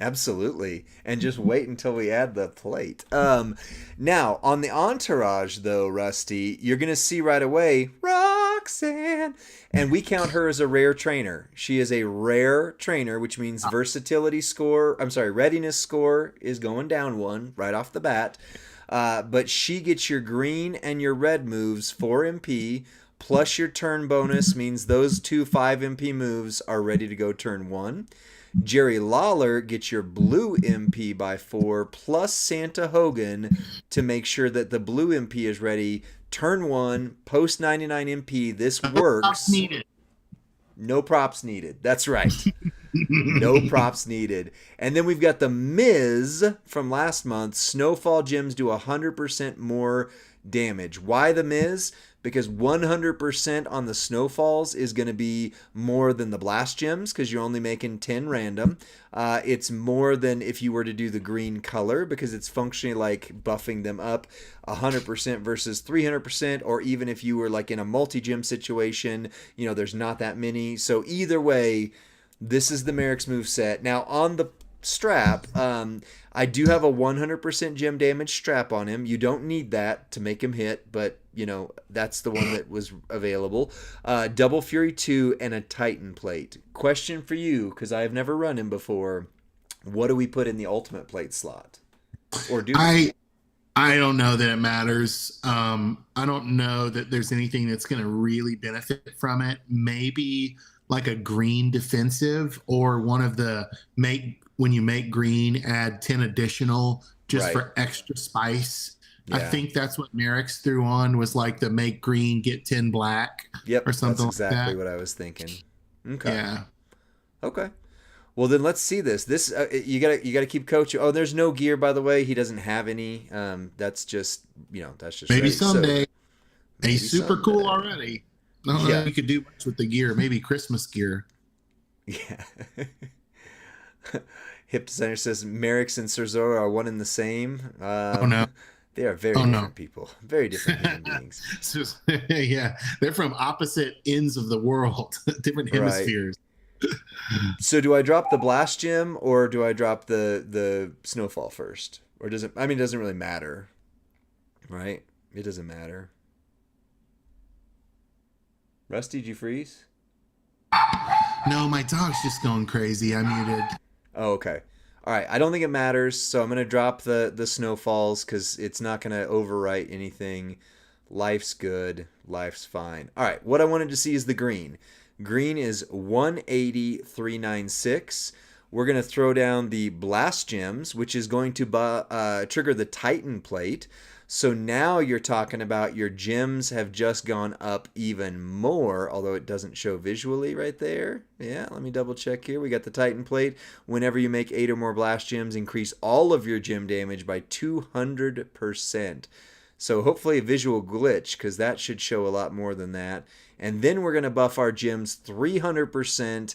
Absolutely. And just wait until we add the plate. Now, on the Entourage, though, Rusty, you're going to see right away, Roxanne. And we count her as a rare trainer. She is a rare trainer, which means readiness score is going down 1 right off the bat. But she gets your green and your red moves, 4 MP, plus your turn bonus means those 2 5 MP moves are ready to go turn 1. Jerry Lawler gets your blue MP by 4 plus Santa Hogan to make sure that the blue MP is ready. Turn 1, post 99 MP. This works. Props needed. No props needed. That's right. No props needed. And then we've got the Miz from last month. Snowfall gems do 100% more damage. Why the Miz? Because 100% on the Snowfalls is going to be more than the Blast Gems because you're only making 10 random. It's more than if you were to do the green color because it's functionally like buffing them up 100% versus 300%, or even if you were like in a multi-gem situation, there's not that many. So either way, this is the Merrick's moveset. Now on the strap, I do have a 100% gem damage strap on him. You don't need that to make him hit, but that's the one that was available. Double Fury 2 and a Titan plate. Question for you, because I have never run him before. What do we put in the ultimate plate slot? Or do I don't know that it matters. I don't know that there's anything that's going to really benefit from it. Maybe like a green defensive, or one of the when you make green, add 10 additional just for extra spice. Yeah. I think that's what Merrick's threw on, was like the make green, get 10 black. Yep, or something that's exactly like that. what I was thinking. Okay. Yeah. Okay. Well, then let's see this. This you gotta keep coaching. Oh, there's no gear, by the way. He doesn't have any. That's just that's just maybe right. someday. So, maybe he's super someday. cool already. I don't know if you could do much with the gear. Maybe Christmas gear. Yeah. Hip Designer says Merrick's and Cerzora are one and the same. Oh no. They are very different people. Very different human beings. Yeah. They're from opposite ends of the world. Different hemispheres. Right. So do I drop the Blast Gem or do I drop the Snowfall first? Or does it doesn't really matter. Right? It doesn't matter. Rusty, did you freeze? No, my dog's just going crazy. I muted. Oh, okay. All right. I don't think it matters, so I'm going to drop the Snowfalls because it's not going to overwrite anything. Life's good. Life's fine. All right. What I wanted to see is the green. Green is 180,396. we're going to throw down the blast gems, which is going to trigger the Titan plate. So now you're talking about your gems have just gone up even more, although it doesn't show visually right there. Yeah, let me double check here. We got the Titan plate. Whenever you make 8 or more blast gems, increase all of your gem damage by 200%. So hopefully a visual glitch, because that should show a lot more than that. And then we're going to buff our gems 300%,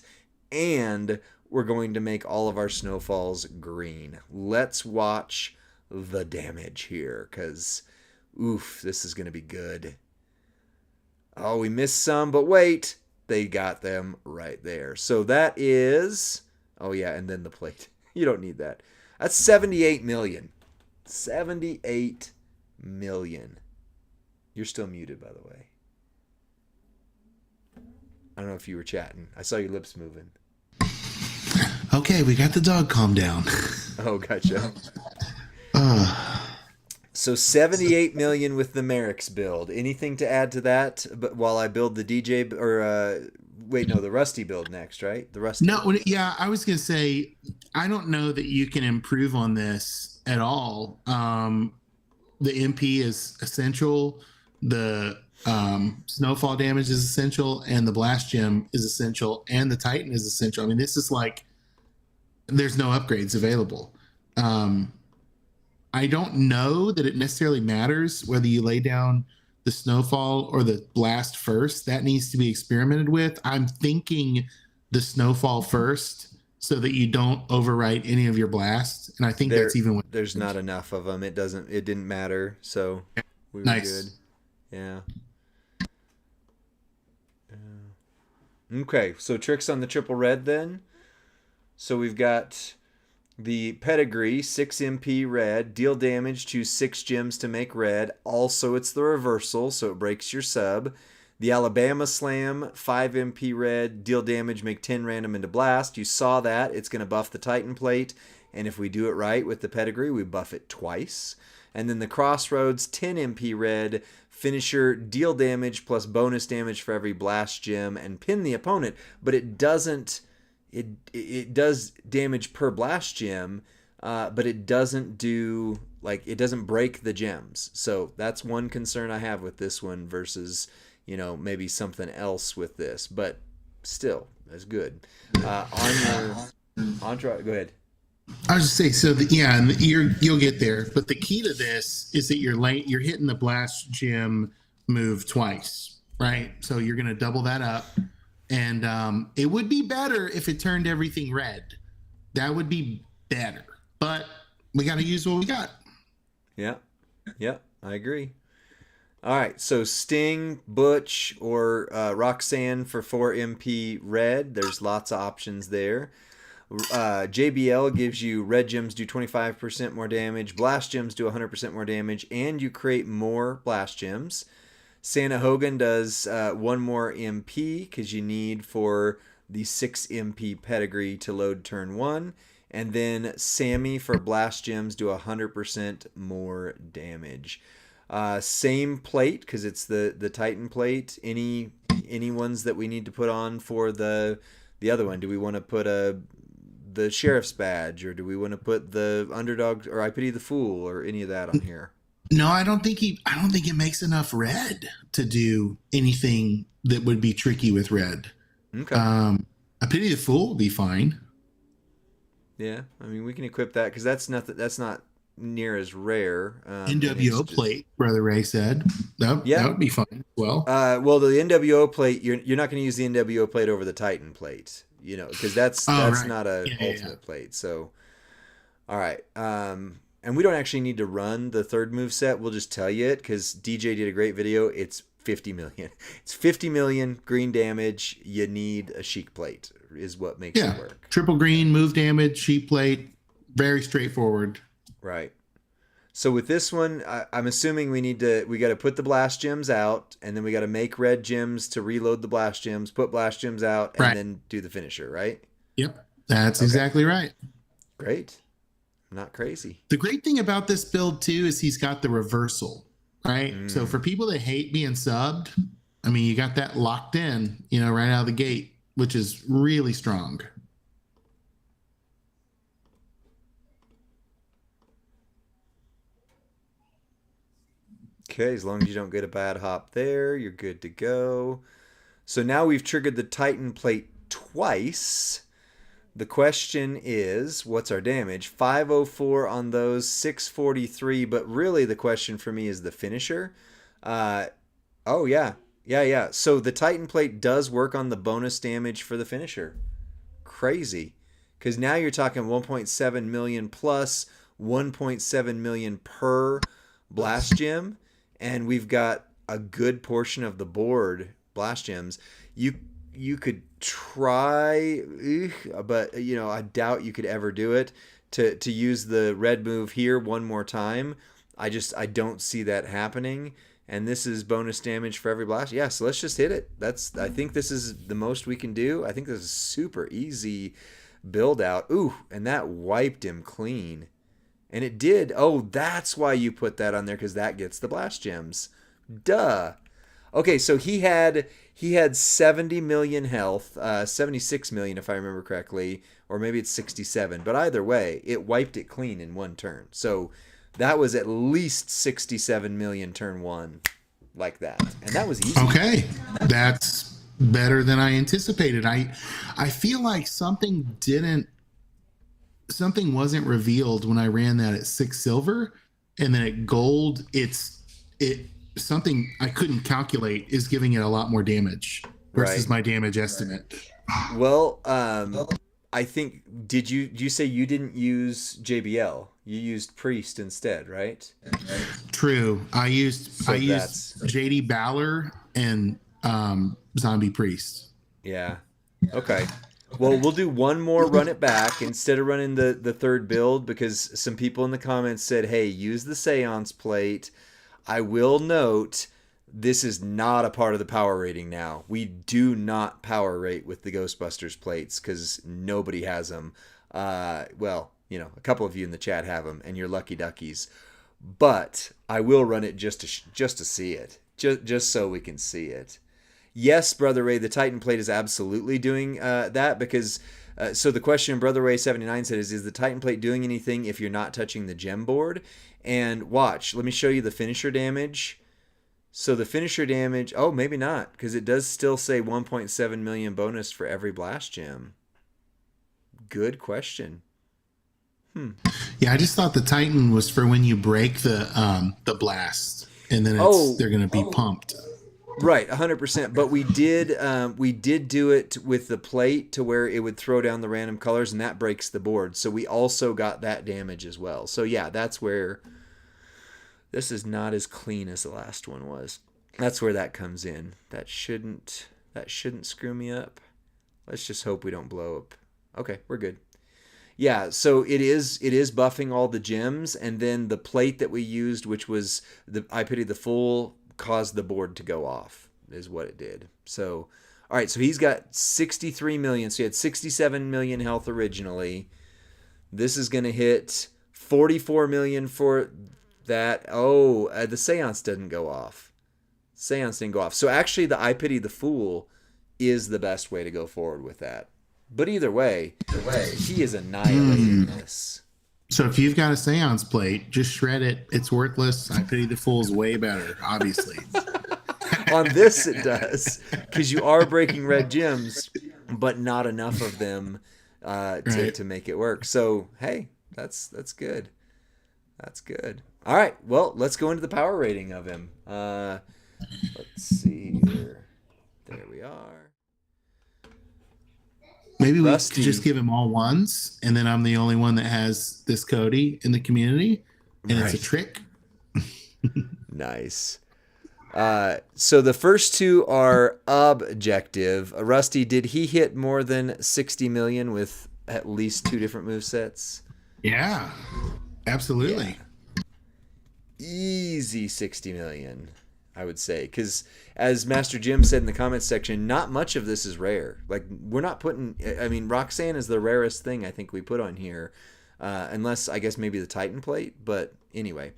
and we're going to make all of our snowfalls green. Let's watch the damage here, because oof, this is going to be good. Oh, we missed some, but wait, they got them right there. So that is, oh yeah, and then the plate. You don't need that. That's 78 million. 78 million. You're still muted, by the way. I don't know if you were chatting. I saw your lips moving. Okay, we got the dog calmed down. Oh, gotcha. So 78 million with the Merrick's build. Anything to add to that? But while I build the DJ or wait, no, the Rusty build next, right? The Rusty. No, yeah, I was gonna say I don't know that you can improve on this at all. The MP is essential. The snowfall damage is essential, and the blast gem is essential, and the Titan is essential. I mean, this is like there's no upgrades available. I don't know that it necessarily matters whether you lay down the snowfall or the blast first. That needs to be experimented with. I'm thinking the snowfall first so that you don't overwrite any of your blasts. And I think that's even when there's not enough of them. It didn't matter. So we were nice. Good. Yeah. Okay. So tricks on the triple red then. So we've got the pedigree, 6 MP red, deal damage, choose 6 gems to make red. Also, it's the reversal, so it breaks your sub. The Alabama Slam, 5 MP red, deal damage, make 10 random into blast. You saw that. It's going to buff the Titan plate, and if we do it right with the pedigree, we buff it twice. And then the Crossroads, 10 MP red, finisher, deal damage plus bonus damage for every blast gem, and pin the opponent, but it doesn't... It does damage per blast gem, but it doesn't do, like, it doesn't break the gems. So that's one concern I have with this one versus, you know, maybe something else with this. But still, that's good. On your Entourage, go ahead. I was just say so. And you'll get there. But the key to this is that you're hitting the blast gem move twice, right? So you're going to double that up. And it would be better if it turned everything red. That would be better. But we got to use what we got. Yeah. Yeah, I agree. All right. So Sting, Butch, or Roxanne for 4 MP red. There's lots of options there. JBL gives you red gems do 25% more damage. Blast gems do 100% more damage. And you create more blast gems. Santa Hogan does 1 more MP because you need for the 6 MP pedigree to load turn 1. And then Sammy for blast gems do 100% more damage. Same plate because it's the Titan plate. Any ones that we need to put on for the other one? Do we want to put the sheriff's badge, or do we want to put the underdog or I pity the fool or any of that on here? No, I don't think it makes enough red to do anything that would be tricky with red. Okay. I pity the fool will be fine. Yeah, I mean we can equip that because that's not near as rare. NWO plate, Brother Ray said. That would be fine as well. Well, the NWO plate, you're not going to use the NWO plate over the Titan plate, you know, because that's right. Not a ultimate plate. So, all right. And we don't actually need to run the third move set. We'll just tell you it because DJ did a great video. It's 50 million. It's 50 million green damage. You need a Sheik plate is what makes it work. Triple green, move damage, Sheik plate. Very straightforward. Right. So with this one, I'm assuming we got to put the blast gems out, and then we got to make red gems to reload the blast gems, put blast gems out, and then do the finisher, right? Yep. That's exactly right. Great. Not crazy. The great thing about this build too is he's got the reversal, right? So for people that hate being subbed, I mean, you got that locked in, you know, right out of the gate, which is really strong. Okay, as long as you don't get a bad hop there, you're good to go. So now we've triggered the Titan plate twice. The question is, what's our damage? 504 on those, 643. But really, the question for me is the finisher. Uh, oh, yeah. Yeah. So the Titan plate does work on the bonus damage for the finisher. Crazy. Because now you're talking 1.7 million plus 1.7 million per blast gem. And we've got a good portion of the board blast gems. You could try, but I doubt you could ever do it to use the red move here one more time. I don't see that happening. And this is bonus damage for every blast. Yeah, so let's just hit it. I think this is the most we can do. I think this is super easy build out. Ooh, and that wiped him clean. And it did. Oh, that's why you put that on there, because that gets the blast gems. Duh. Okay, so he had 70 million health, 76 million if I remember correctly, or maybe it's 67. But either way, it wiped it clean in one turn. So that was at least 67 million turn one, like that, and that was easy. Okay, that's better than I anticipated. I feel like something wasn't revealed when I ran that at 6 silver, and then at gold, it something I couldn't calculate is giving it a lot more damage versus my damage estimate. Well, I think did you say you didn't use JBL? You used Priest instead, right? True. I used JD Balor and Zombie Priest. Yeah. Okay. Well, we'll do one more run it back instead of running the third build, because some people in the comments said, hey, use the Seance plate. I will note this is not a part of the power rating now. We do not power rate with the Ghostbusters plates because nobody has them. Well, a couple of you in the chat have them, and you're lucky duckies. But I will run it just to see it, just so we can see it. Yes, Brother Ray, the Titan plate is absolutely doing that, because so the question Brother Ray 79 said is the Titan plate doing anything if you're not touching the gem board? And watch, let me show you the finisher damage. So the finisher damage, oh, maybe not, because it does still say 1.7 million bonus for every blast gem. Good question. Yeah, I just thought the Titan was for when you break the blast, and then they're going to be pumped. Right, 100%. But we did do it with the plate to where it would throw down the random colors, and that breaks the board. So we also got that damage as well. So yeah, that's where this is not as clean as the last one was. That's where that comes in. That shouldn't screw me up. Let's just hope we don't blow up. Okay, we're good. Yeah, so it is buffing all the gems, and then the plate that we used, which was the I Pity the Fool, caused the board to go off, is what it did. So, all right, so he's got 63 million. So he had 67 million health originally. This is going to hit 44 million for that. Oh, the Seance didn't go off. Seance didn't go off. So actually, the I Pity the Fool is the best way to go forward with that. But either way, he is annihilating this. So if you've got a Seance plate, just shred it. It's worthless. I Pity the Fool's way better, obviously. On this, it does, because you are breaking red gems, but not enough of them to make it work. So hey, that's good. That's good. All right, well, let's go into the power rating of him. Let's see here. There we are. Maybe we could just give him all ones, and then I'm the only one that has this Cody in the community, and It's a trick. Nice. So the first two are objective. Rusty, did he hit more than 60 million with at least 2 different movesets? Yeah, absolutely. Yeah. Easy 60 million, I would say, because as Master Jim said in the comments section, not much of this is rare. Like, we're not putting, I mean, Roxanne is the rarest thing I think we put on here, unless I guess maybe the Titan plate, but anyway.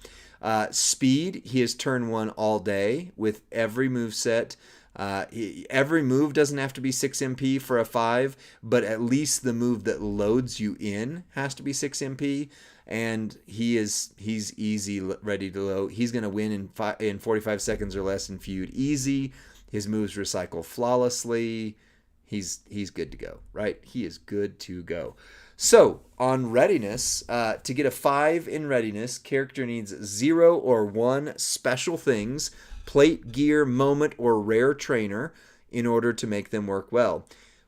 Speed, he has turn 1 all day with every move set. Every move doesn't have to be 6 MP for a 5, but at least the move that loads you in has to be 6 MP. and he's easy, ready to go. He's going to win in 45 seconds or less in feud easy. His moves recycle flawlessly. He's good to go, right? He is good to go. So on readiness, to get a 5 in readiness, character needs 0 or 1 special things, plate, gear, moment, or rare trainer in order to make them work well.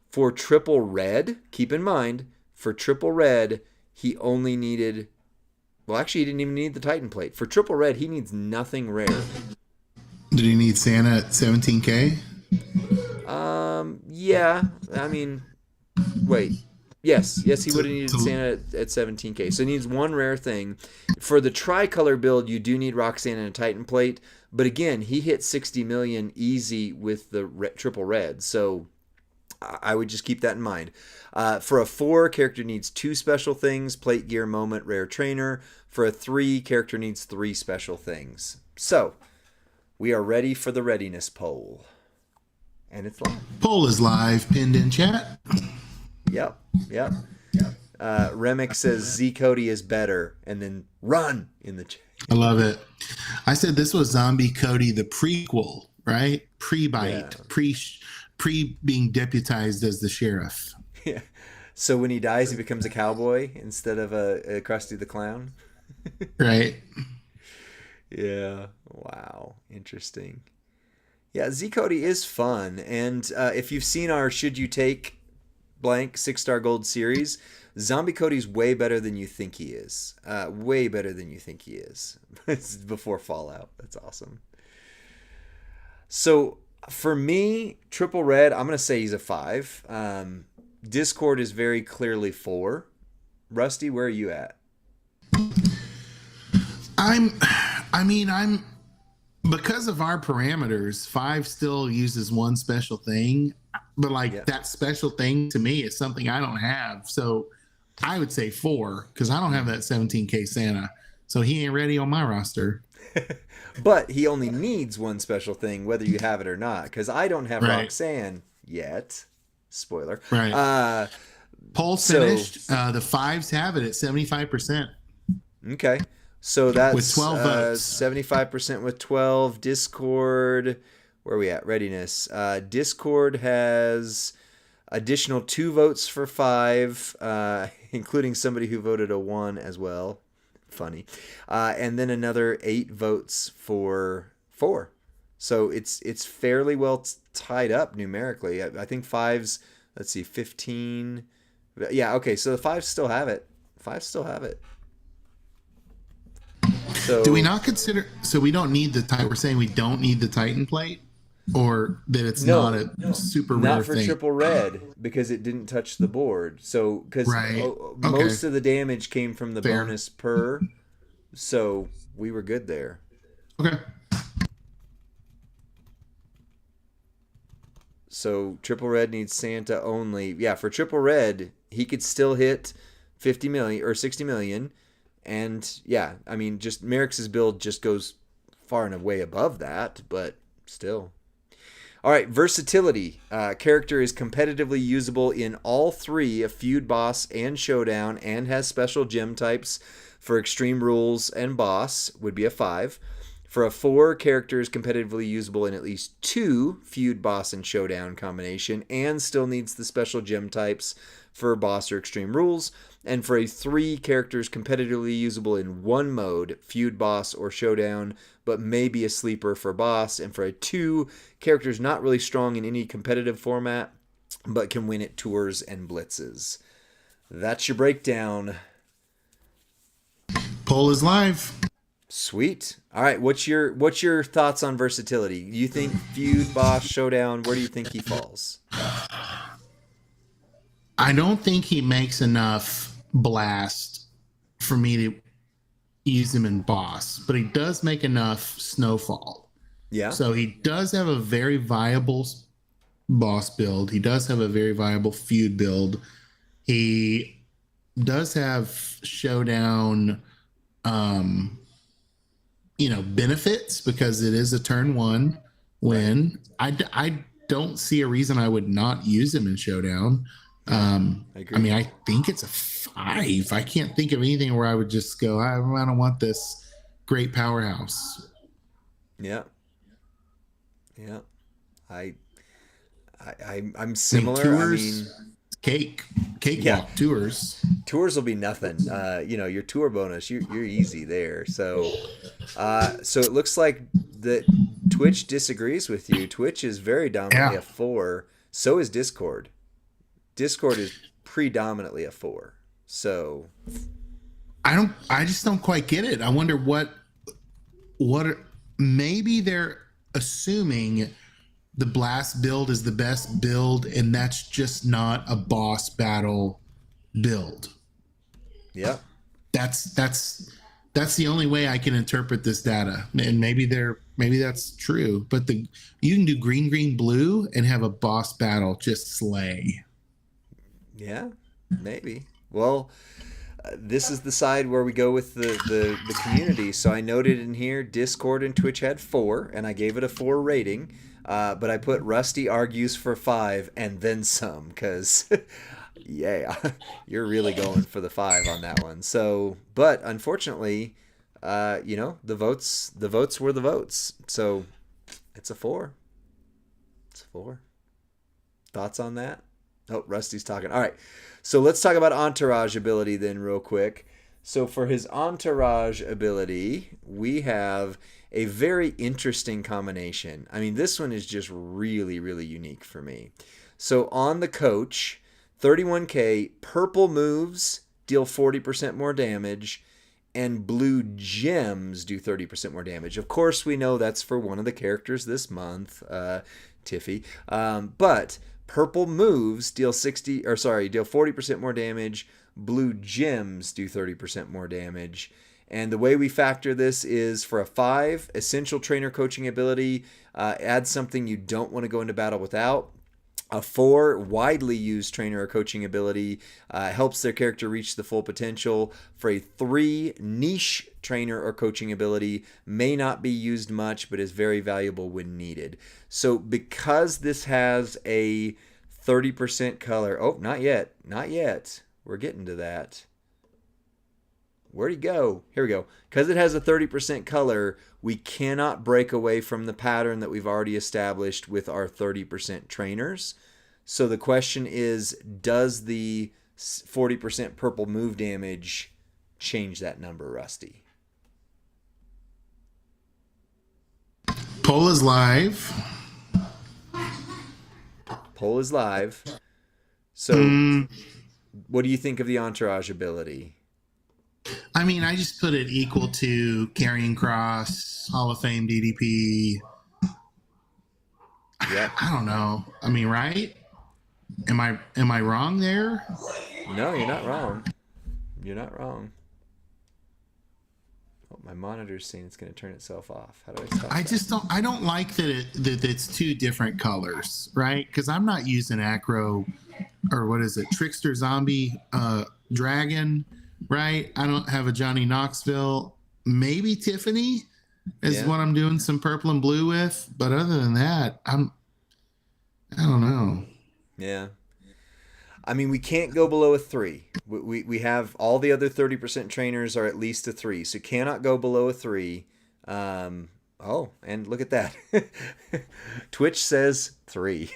For triple red, keep in mind, for triple red, he only needed, well, actually, he didn't even need the Titan plate. For triple red, he needs nothing rare. Did he need Santa at 17K? Yeah. I mean, wait. Yes, he would have needed Santa at 17K. So he needs 1 rare thing. For the tricolor build, you do need Roxanne and a Titan plate. But again, he hit 60 million easy with the triple red. So I would just keep that in mind. For a 4, character needs 2 special things, plate, gear, moment, rare trainer. For a 3, character needs 3 special things. So we are ready for the readiness poll. And it's live. Poll is live, pinned in chat. Yep. Remick says Z Cody is better, and then run in the chat. I love it. I said this was Zombie Cody, the prequel, right? Pre-bite, pre being deputized as the sheriff. Yeah. So when he dies, he becomes a cowboy instead of a Krusty the Clown. Right. Yeah. Wow. Interesting. Yeah, Z Cody is fun, and if you've seen our Should You Take Blank 6-star gold series, Zombie Cody's way better than you think he is. Way better than you think he is. It's before Fallout. That's awesome. So for me, triple red, I'm gonna say he's a 5. Discord is very clearly 4. Rusty, where are you at? I'm because of our parameters, 5 still uses 1 special thing, but that special thing to me is something I don't have. So I would say 4 because I don't have that 17K Santa. So he ain't ready on my roster. But he only needs 1 special thing, whether you have it or not, because I don't have Roxanne yet. Spoiler. Right. Poll's finished. The 5s have it at 75%. Okay. So that's with 12 votes. 75% with 12. Discord, where are we at? Readiness. Discord has additional 2 votes for 5, including somebody who voted a 1 as well. Funny. And then another 8 votes for 4. So it's fairly well tied up numerically. I think 5's, let's see, 15. Yeah, okay, so the 5s still have it. 5s still have it. So, do we not consider? So we don't need the Titan. We're saying we don't need the Titan plate, or that it's not a super rare not for thing. Triple Red because it didn't touch the board. So because most of the damage came from the bonus per, so we were good there. Okay. So Triple Red needs Santa only. Yeah, for Triple Red, he could still hit 50 million or 60 million. And yeah, I mean, just Merrick's build just goes far and away above that, but still. All right, versatility. Character is competitively usable in all 3 of Feud, Boss, and Showdown, and has special gem types for Extreme Rules and Boss, would be a 5. For a 4, character is competitively usable in at least 2 Feud, Boss, and Showdown combination, and still needs the special gem types for Boss or Extreme Rules. And for a 3, character is competitively usable in 1 mode, Feud, Boss, or Showdown, but may be a sleeper for Boss. And for a 2, character is not really strong in any competitive format, but can win at tours and blitzes. That's your breakdown. Poll is live. Sweet. All right, what's your thoughts on versatility? You think Feud, Boss, Showdown, where do you think he falls? I don't think he makes enough blast for me to use him in Boss, but he does make enough Snowfall. Yeah. So he does have a very viable Boss build. He does have a very viable Feud build. He does have Showdown benefits because it is a turn 1 win. I don't see a reason I would not use him in Showdown. I I agree. mean, I think it's a 5. I can't think of anything where I would just go, I don't want this great powerhouse. Yeah. Yeah. I, I'm I mean, similar. I mean, tours, cake, yeah. cakewalk tours. Tours will be nothing. Your tour bonus, you're easy there. So it looks like that Twitch disagrees with you. Twitch is very dominantly Yeah. a 4. So is Discord. Discord is predominantly a 4. So I just don't quite get it. I wonder what maybe they're assuming the blast build is the best build and that's just not a boss battle build. yeah, That's the only way I can interpret this data. And maybe that's true, but the you can do green green blue and have a boss battle just slay. yeah, maybe. Well, this is the side where we go with the community. So I noted in here Discord and Twitch had 4, and I gave it a 4 rating. But I put Rusty argues for 5 and then some because, yeah, you're really going for the 5 on that one. So, but unfortunately, the votes were the votes. So it's a 4. It's a 4. Thoughts on that? Oh, Rusty's talking. All right. So let's talk about entourage ability then, real quick. So for his entourage ability, we have a very interesting combination. I mean, this one is just really, really unique for me. So on the coach, 31k, purple moves deal 40% more damage, and blue gems do 30% more damage. Of course, we know that's for one of the characters this month, Tiffy. But purple moves deal 40% more damage. Blue gems do 30% more damage. And the way we factor this is for a 5, essential trainer coaching ability, add something you don't want to go into battle without. A 4, widely used trainer or coaching ability, helps their character reach the full potential. For a 3, niche trainer or coaching ability, may not be used much, but is very valuable when needed. So because this has a 30% color, oh, not yet. We're getting to that. Where'd he go? Here we go. Because it has a 30% color, we cannot break away from the pattern that we've already established with our 30% trainers. So the question is, does the 40% purple move damage change that number, Rusty? Poll is live. Poll is live. So what do you think of the entourage ability? I mean, I just put it equal to Carrying Cross, Hall of Fame DDP. Yeah. I don't know. I mean, right? Am I wrong there? No, you're not wrong. You're not wrong. Oh, my monitor's saying it's going to turn itself off. How do I stop that? I don't like that it's 2 different colors, right? Because I'm not using acro or what is it, trickster zombie dragon, right? I don't have a Johnny Knoxville. Maybe Tiffany is what I'm doing some purple and blue with, but other than that, I don't know. Yeah. I mean, we can't go below a 3. We have all the other 30% trainers are at least a 3, so cannot go below a 3. Oh, and look at that. Twitch says 3.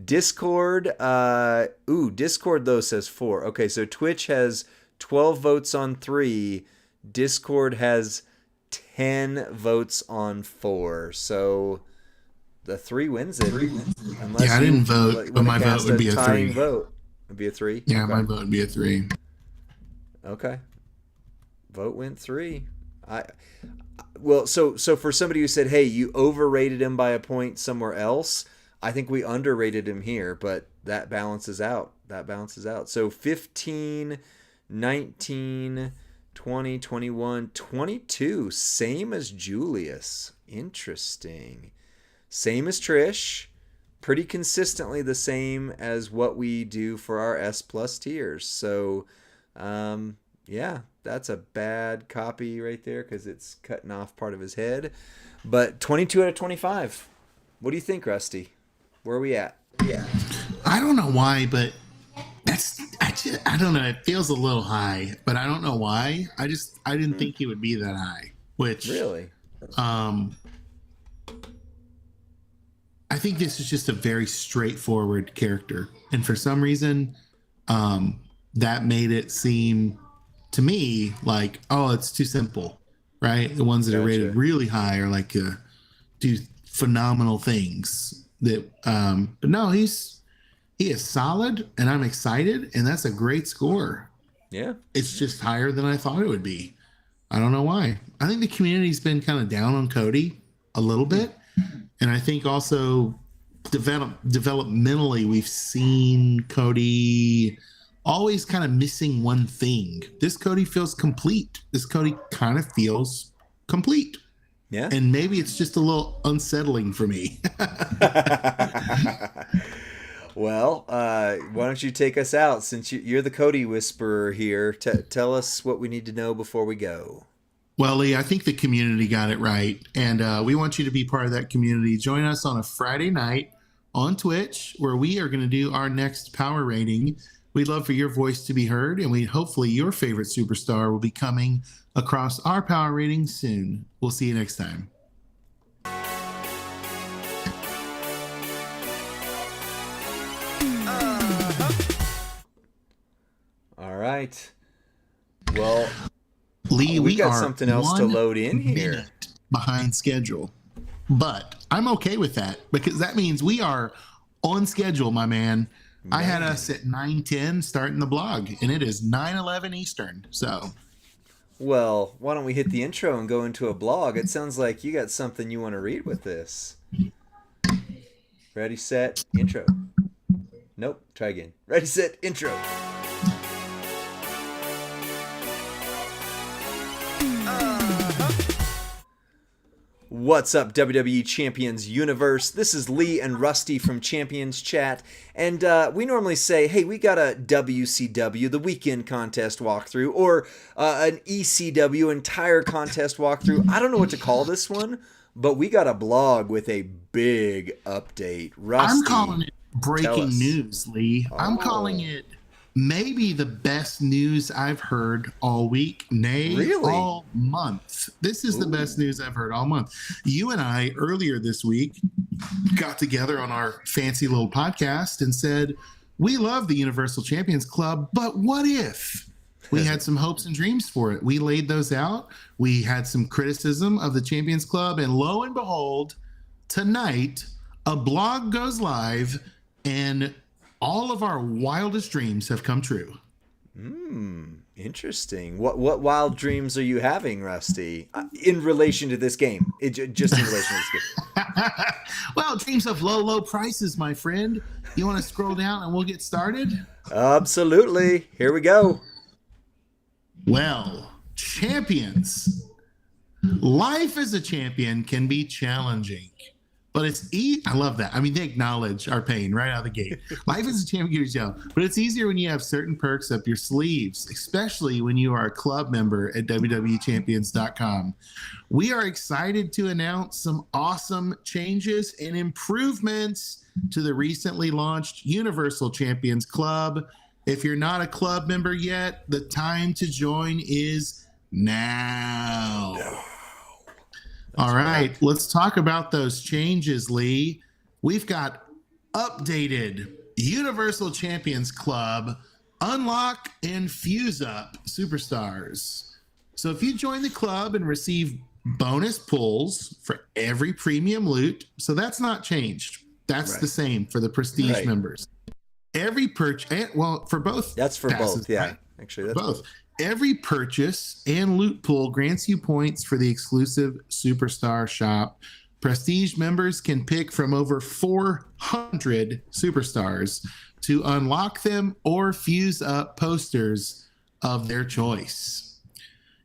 Discord, Discord though says 4. Okay, so Twitch has 12 votes on 3. Discord has 10 votes on 4. So the 3 wins it. Unless I didn't vote, but my vote would be a 3. Vote. Would be a 3? Yeah, okay. My vote would be a 3. Okay. Vote went 3. So for somebody who said, "Hey, you overrated him by a point somewhere else," I think we underrated him here, but that balances out. So 15, 19, 20, 21, 22, same as Julius. Interesting. Same as Trish. Pretty consistently the same as what we do for our S plus tiers. So, yeah, that's a bad copy right there because it's cutting off part of his head. But 22 out of 25. What do you think, Rusty? Where are we at? Yeah. I don't know why, but I don't know. It feels a little high, but I don't know why. I didn't think he would be that high. Which Really? I think this is just a very straightforward character, and for some reason, that made it seem to me like, oh, it's too simple, right? The ones that are rated really high are like do phenomenal things. That, but no, he is solid, and I'm excited, and that's a great score. Yeah, it's just higher than I thought it would be. I don't know why. I think the community's been kind of down on Cody a little bit. And I think also developmentally, we've seen Cody always kind of missing one thing. This Cody feels complete. This Cody kind of feels complete. Yeah. And maybe it's just a little unsettling for me. Well, why don't you take us out since you're the Cody whisperer here? Tell us what we need to know before we go. Well, Lee, I think the community got it right. And we want you to be part of that community. Join us on a Friday night on Twitch, where we are going to do our next power rating. We'd love for your voice to be heard, and hopefully your favorite superstar will be coming across our power rating soon. We'll see you next time. All right. Well, Lee, we got are something else to load in here. Behind schedule, but I'm okay with that because that means we are on schedule, my man. I had us at 9:10 starting the blog, and it is 9:11 Eastern. So, well, why don't we hit the intro and go into a blog? It sounds like you got something you want to read with this. Ready, set, intro. Nope, try again. Ready, set, intro. What's up, WWE Champions universe? This is Lee and Rusty from Champions Chat, and we normally say, hey, we got a WCW, the weekend contest walkthrough, or an ECW entire contest walkthrough. I don't know what to call this one, but we got a blog with a big update. Rusty, I'm calling it breaking news, Lee. I'm calling it maybe the best news I've heard all week, all month. This is the best news I've heard all month. You and I, earlier this week, got together on our fancy little podcast and said, we love the Universal Champions Club, but what if? We had some hopes and dreams for it. We laid those out. We had some criticism of the Champions Club, and lo and behold, tonight, a blog goes live, and all of our wildest dreams have come true. Interesting. What wild dreams are you having, Rusty, in relation to this game? Just in relation to this game. Well, dreams of low prices, my friend. You want to scroll down and we'll get started? Absolutely. Here we go. Well, champions. Life as a champion can be challenging. But it's I love that. I mean, they acknowledge our pain right out of the gate. Life as a champion can be but it's easier when you have certain perks up your sleeves, especially when you are a club member at WWEChampions.com. We are excited to announce some awesome changes and improvements to the recently launched Universal Champions Club. If you're not a club member yet, the time to join is now. All right, let's talk about those changes, Lee. We've got updated Universal Champions Club Unlock and Fuse Up Superstars. So if you join the club and receive bonus pulls for every premium loot, so that's not changed. That's the same for the Prestige members. Every purchase, well, for both. That's for passes, both, yeah. Right? Actually, that's both. Every purchase and loot pool grants you points for the exclusive Superstar Shop. Prestige members can pick from over 400 superstars to unlock them or fuse up posters of their choice.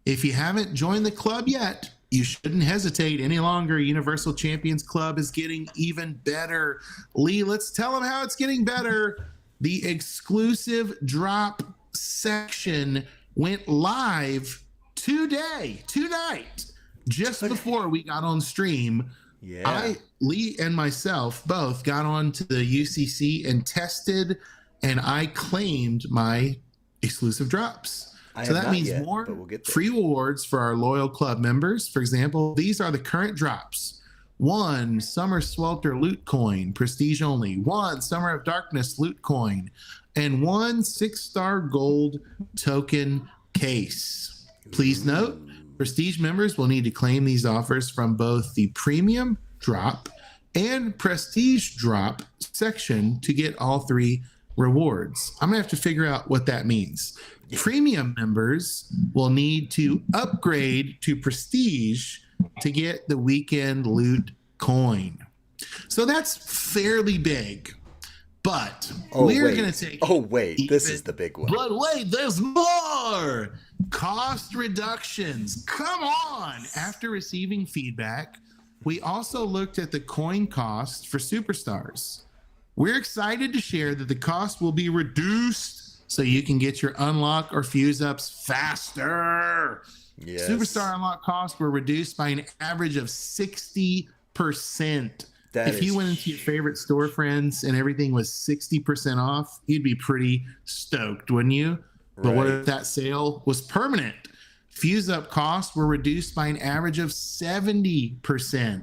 If you haven't joined the club yet, you shouldn't hesitate any longer. Universal Champions Club is getting even better. Lee, let's tell them how it's getting better. The exclusive drop section went live tonight, just before we got on stream. Yeah. Lee and myself both got on to the UCC and tested and I claimed my exclusive drops. I So have that not means yet, more but we'll get there. free rewards for our loyal club members. For example, these are the current drops. 1 Summer Swelter loot coin, prestige only. 1 Summer of Darkness loot coin. And 1 6-star gold token case. Please note, prestige members will need to claim these offers from both the premium drop and prestige drop section to get all 3 rewards. I'm gonna have to figure out what that means. Premium members will need to upgrade to prestige to get the weekend loot coin. So that's fairly big, but we're going to take this is the big one. But wait, there's more. Cost reductions. Come on. After receiving feedback, we also looked at the coin cost for superstars. We're excited to share that the cost will be reduced so you can get your unlock or fuse ups faster. Yes. Superstar unlock costs were reduced by an average of 60%. If you went into your favorite store, friends, and everything was 60% off, you'd be pretty stoked, wouldn't you? But what if that sale was permanent? Fuse up costs were reduced by an average of 70%.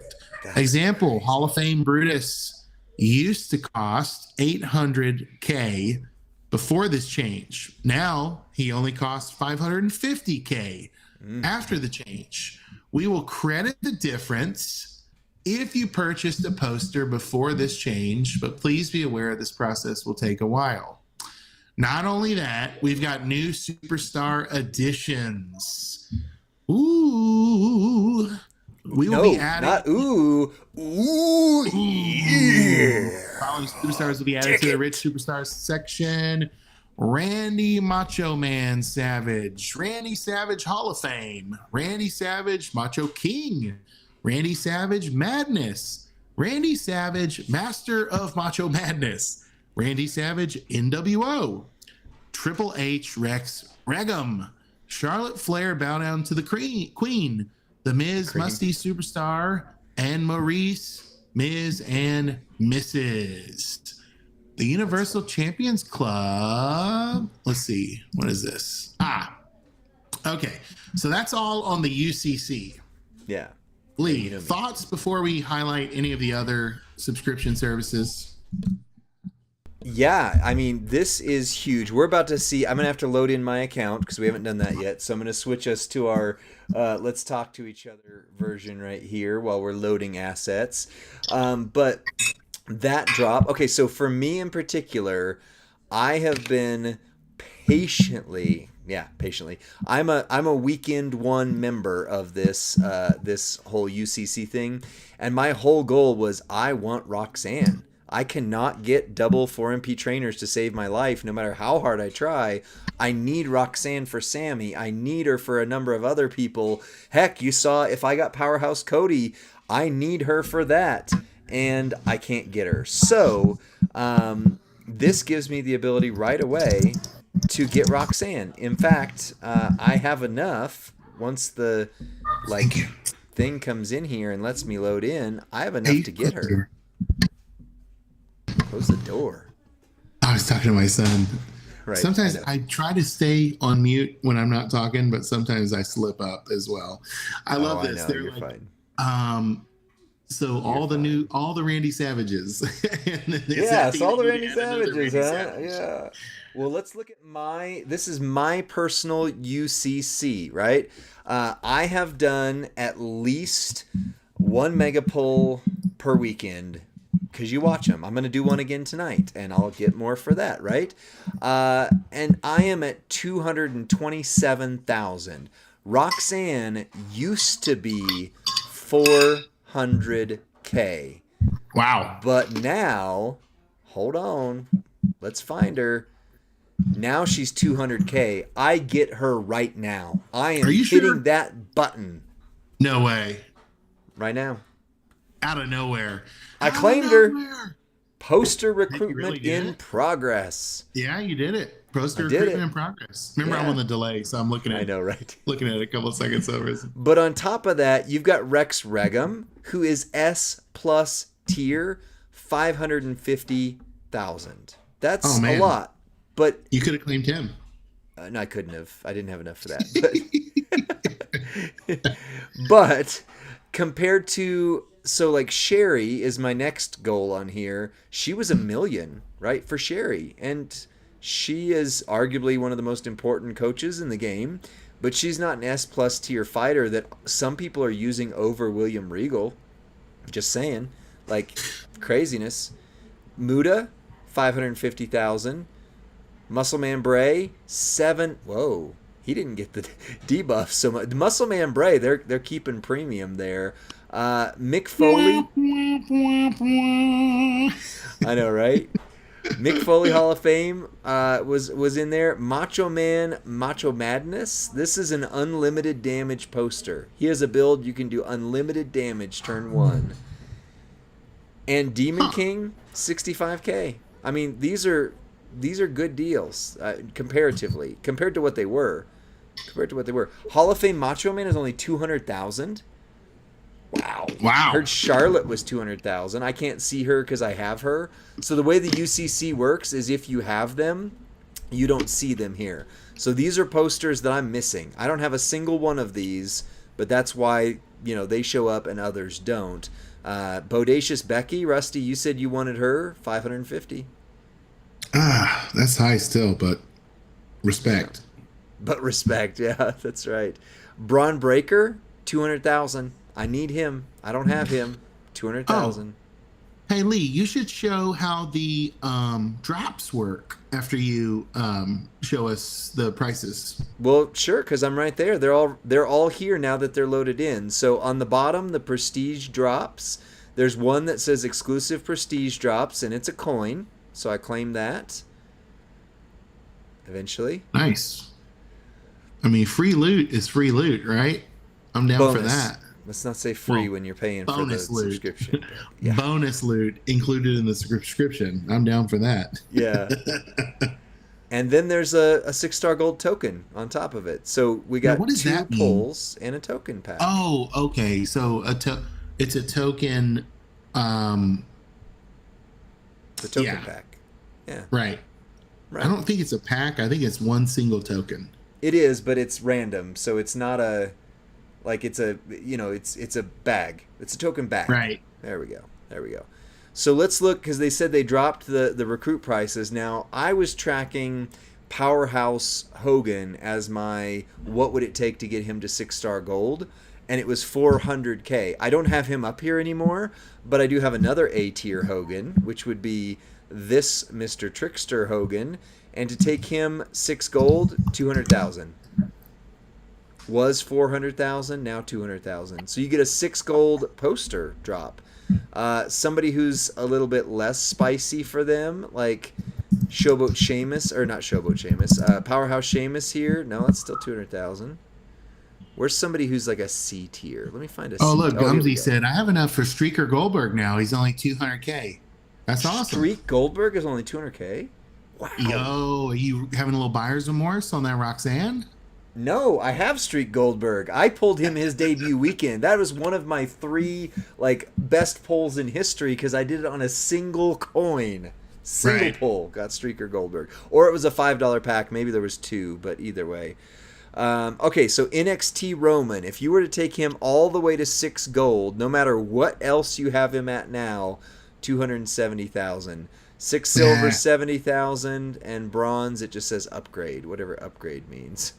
Example, Hall of Fame Brutus used to cost $800K before this change. Now he only costs $550K after the change. We will credit the difference if you purchased a poster before this change, but please be aware this process will take a while. Not only that, we've got new superstar additions. Ooh. We will be adding. Not ooh. Ooh. Yeah. Following superstars will be added to the Rich Superstars section. Randy Macho Man Savage. Randy Savage Hall of Fame. Randy Savage Macho King. Randy Savage Madness. Randy Savage Master of Macho Madness. Randy Savage NWO. Triple H Rex Regum. Charlotte Flair Bow Down to the Queen. The Miz Musty Superstar, and Maurice Miz and Mrs. The Universal Champions Club. Let's see. What is this? Okay. So that's all on the UCC. Yeah. Lee, thoughts before we highlight any of the other subscription services? Yeah, I mean, this is huge. We're about to see, I'm going to have to load in my account because we haven't done that yet. So I'm going to switch us to our let's talk to each other version right here while we're loading assets. But that drop, okay, so for me in particular, I have been patiently. I'm a weekend one member of this this whole UCC thing, and my whole goal was I want Roxanne. I cannot get double 4MP trainers to save my life no matter how hard I try. I need Roxanne for Sammy. I need her for a number of other people. Heck, you saw if I got Powerhouse Cody, I need her for that. And I can't get her. So this gives me the ability right away to get Roxanne. In fact, I have enough once the thing comes in here and lets me load in. I have enough to get her. Close the door. I was talking to my son. Right. Sometimes I try to stay on mute when I'm not talking, but sometimes I slip up as well. I love this. I know, They're you're like, fine. So all the Randy Savages. Yeah, it's all the Randy Savages, huh? Yeah. Well, let's look at this is my personal UCC, right? I have done at least one mega pull per weekend because you watch them. I'm going to do one again tonight and I'll get more for that, right? And I am at 227,000. Roxanne used to be 400K. Wow. But now, hold on, let's find her. Now she's 200K. I get her right now. I am hitting that button. No way. Right now. Out of nowhere. I claimed her. Poster recruitment in progress. Yeah, you did it. Poster recruitment in progress. Remember, I'm on the delay, so I'm looking at it. I know, right? Looking at it a couple of seconds over. But on top of that, you've got Rex Regum, who is S+ tier, 550,000. That's Oh a man, lot. But you could have claimed him. no, I couldn't have. I didn't have enough for that. But compared to so like Sherry is my next goal on here. She was 1 million, right, for Sherry, and she is arguably one of the most important coaches in the game. But she's not an S plus tier fighter that some people are using over William Regal. Just saying, like craziness. Muda, 550,000. Muscle Man Bray, 7. Whoa, he didn't get the debuff so much. Muscle Man Bray, they're keeping premium there. Mick Foley, I know, right? Mick Foley Hall of Fame was in there. Macho Man Macho Madness. This is an unlimited damage poster. He has a build you can do unlimited damage turn 1. And Demon King, 65K. I mean, these are good deals comparatively compared to what they were. Hall of Fame Macho Man is only 200,000. Wow. I heard Charlotte was 200,000. I can't see her because I have her. So the way the UCC works is if you have them, you don't see them here. So these are posters that I'm missing. I don't have a single one of these, but that's why they show up and others don't. Bodacious Becky, Rusty, you said you wanted her, 550. That's high still, but respect. But respect, yeah, that's right. Braun Breaker, 200,000. I need him. I don't have him. 200,000. Hey Lee, you should show how the drops work after you show us the prices. Well, sure, because I'm right there. They're all here now that they're loaded in. So on the bottom, the prestige drops. There's one that says exclusive prestige drops, and it's a coin. So I claim that. Eventually. Nice. I mean, free loot is free loot, right? I'm down for that. Let's not say free when you're paying for the subscription. Yeah. Bonus loot included in the subscription. I'm down for that. Yeah. And then there's a 6-star gold token on top of it. So we got 2 pulls and a token pack. Oh, okay. So it's a token. The token pack. Yeah. Right. I don't think it's a pack. I think it's one single token. It is, but it's random. So it's not a... Like it's a it's a bag. It's a token bag. Right. There we go. So let's look because they said they dropped the recruit prices. Now I was tracking Powerhouse Hogan as my what would it take to get him to 6-star gold, and it was 400K. I don't have him up here anymore, but I do have another A tier Hogan, which would be this Mr. Trickster Hogan, and to take him 6 gold, 200,000. Was 400,000, now 200,000. So you get a 6 gold poster drop. Somebody who's a little bit less spicy for them, like Showboat Sheamus, or not Showboat Sheamus, Powerhouse Sheamus here. No, that's still 200,000. Where's somebody who's like a C tier? Let me find a C. Oh, look, Gumsy said, I have enough for Streaker Goldberg now. He's only 200K. That's awesome. Streak Goldberg is only 200K? Wow. Yo, are you having a little buyer's remorse on that Roxanne? No, I have Streak Goldberg. I pulled him his debut weekend. That was one of my 3 best pulls in history because I did it on a single coin. Single pull got Streaker Goldberg. Or it was a $5 pack. Maybe there was 2, but either way. Okay, so NXT Roman. If you were to take him all the way to 6 gold, no matter what else you have him at now, 270,000. 6 silver, 70,000, and bronze, it just says upgrade, whatever upgrade means.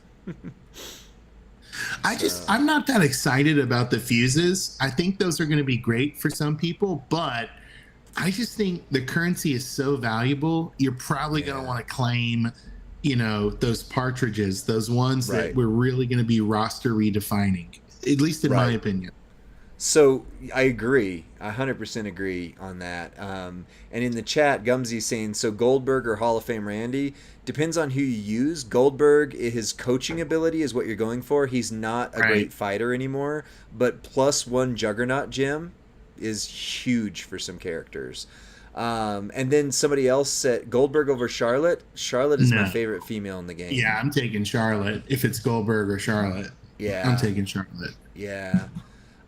I'm not that excited about the fuses. I think those are going to be great for some people, but I just think the currency is so valuable. You're probably going to want to claim, those partridges, those ones that we're really going to be roster redefining, at least in my opinion. So I agree. I 100% agree on that. And in the chat, Gumsy's saying, so Goldberg or Hall of Fame Randy, depends on who you use. Goldberg, his coaching ability is what you're going for. He's not a great fighter anymore, but +1 Juggernaut gem is huge for some characters. And then somebody else said Goldberg over Charlotte. Charlotte is my favorite female in the game. Yeah, I'm taking Charlotte if it's Goldberg or Charlotte. Yeah. I'm taking Charlotte. Yeah.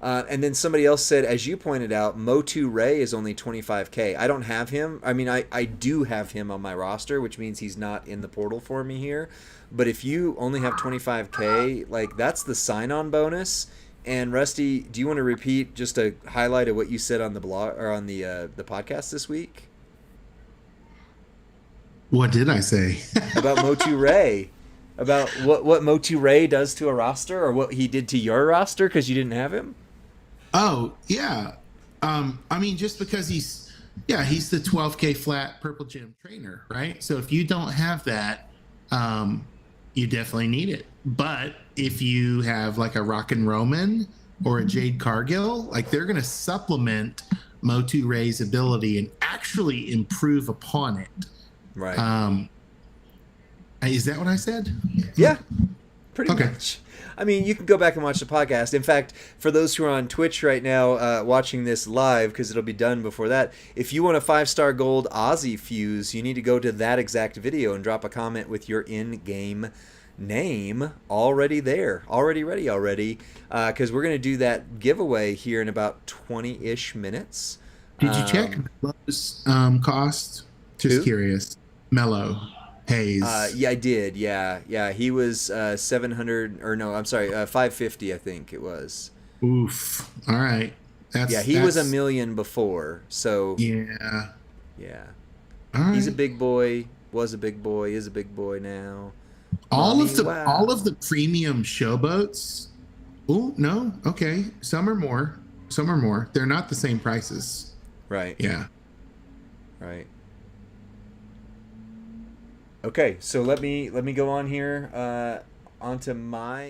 And then somebody else said, as you pointed out, Motu Ray is only 25K. I don't have him. I mean, I do have him on my roster, which means he's not in the portal for me here. But if you only have 25K, like that's the sign-on bonus. And Rusty, do you want to repeat just a highlight of what you said on the blog or on the podcast this week What did I say? about Motu Ray? About what Motu Ray does to a roster, or what he did to your roster because you didn't have him? Oh, yeah. I mean, just because he's the 12K flat purple gym trainer, right? So if you don't have that, you definitely need it. But if you have like a Rockin' Roman or a Jade Cargill, like they're going to supplement Motu Ray's ability and actually improve upon it. Right. Is that what I said? Yeah, pretty much. I mean, you can go back and watch the podcast. In fact, for those who are on Twitch right now watching this live, because it'll be done before that, if you want a 5-star gold Aussie fuse, you need to go to that exact video and drop a comment with your in-game name already there, already ready already, because we're going to do that giveaway here in about 20-ish minutes. Did you check Mello's cost? Just curious. Mello Hayes. Yeah, I did. Yeah. He was 700, or no, I'm sorry, 550. I think it was. Oof. All right. He was $1 million before. So yeah. All right. He's a big boy. Was a big boy. Is a big boy now. All of the premium showboats. Oh no. Okay. Some are more. They're not the same prices. Right. Yeah. Right. Okay, so let me go on here onto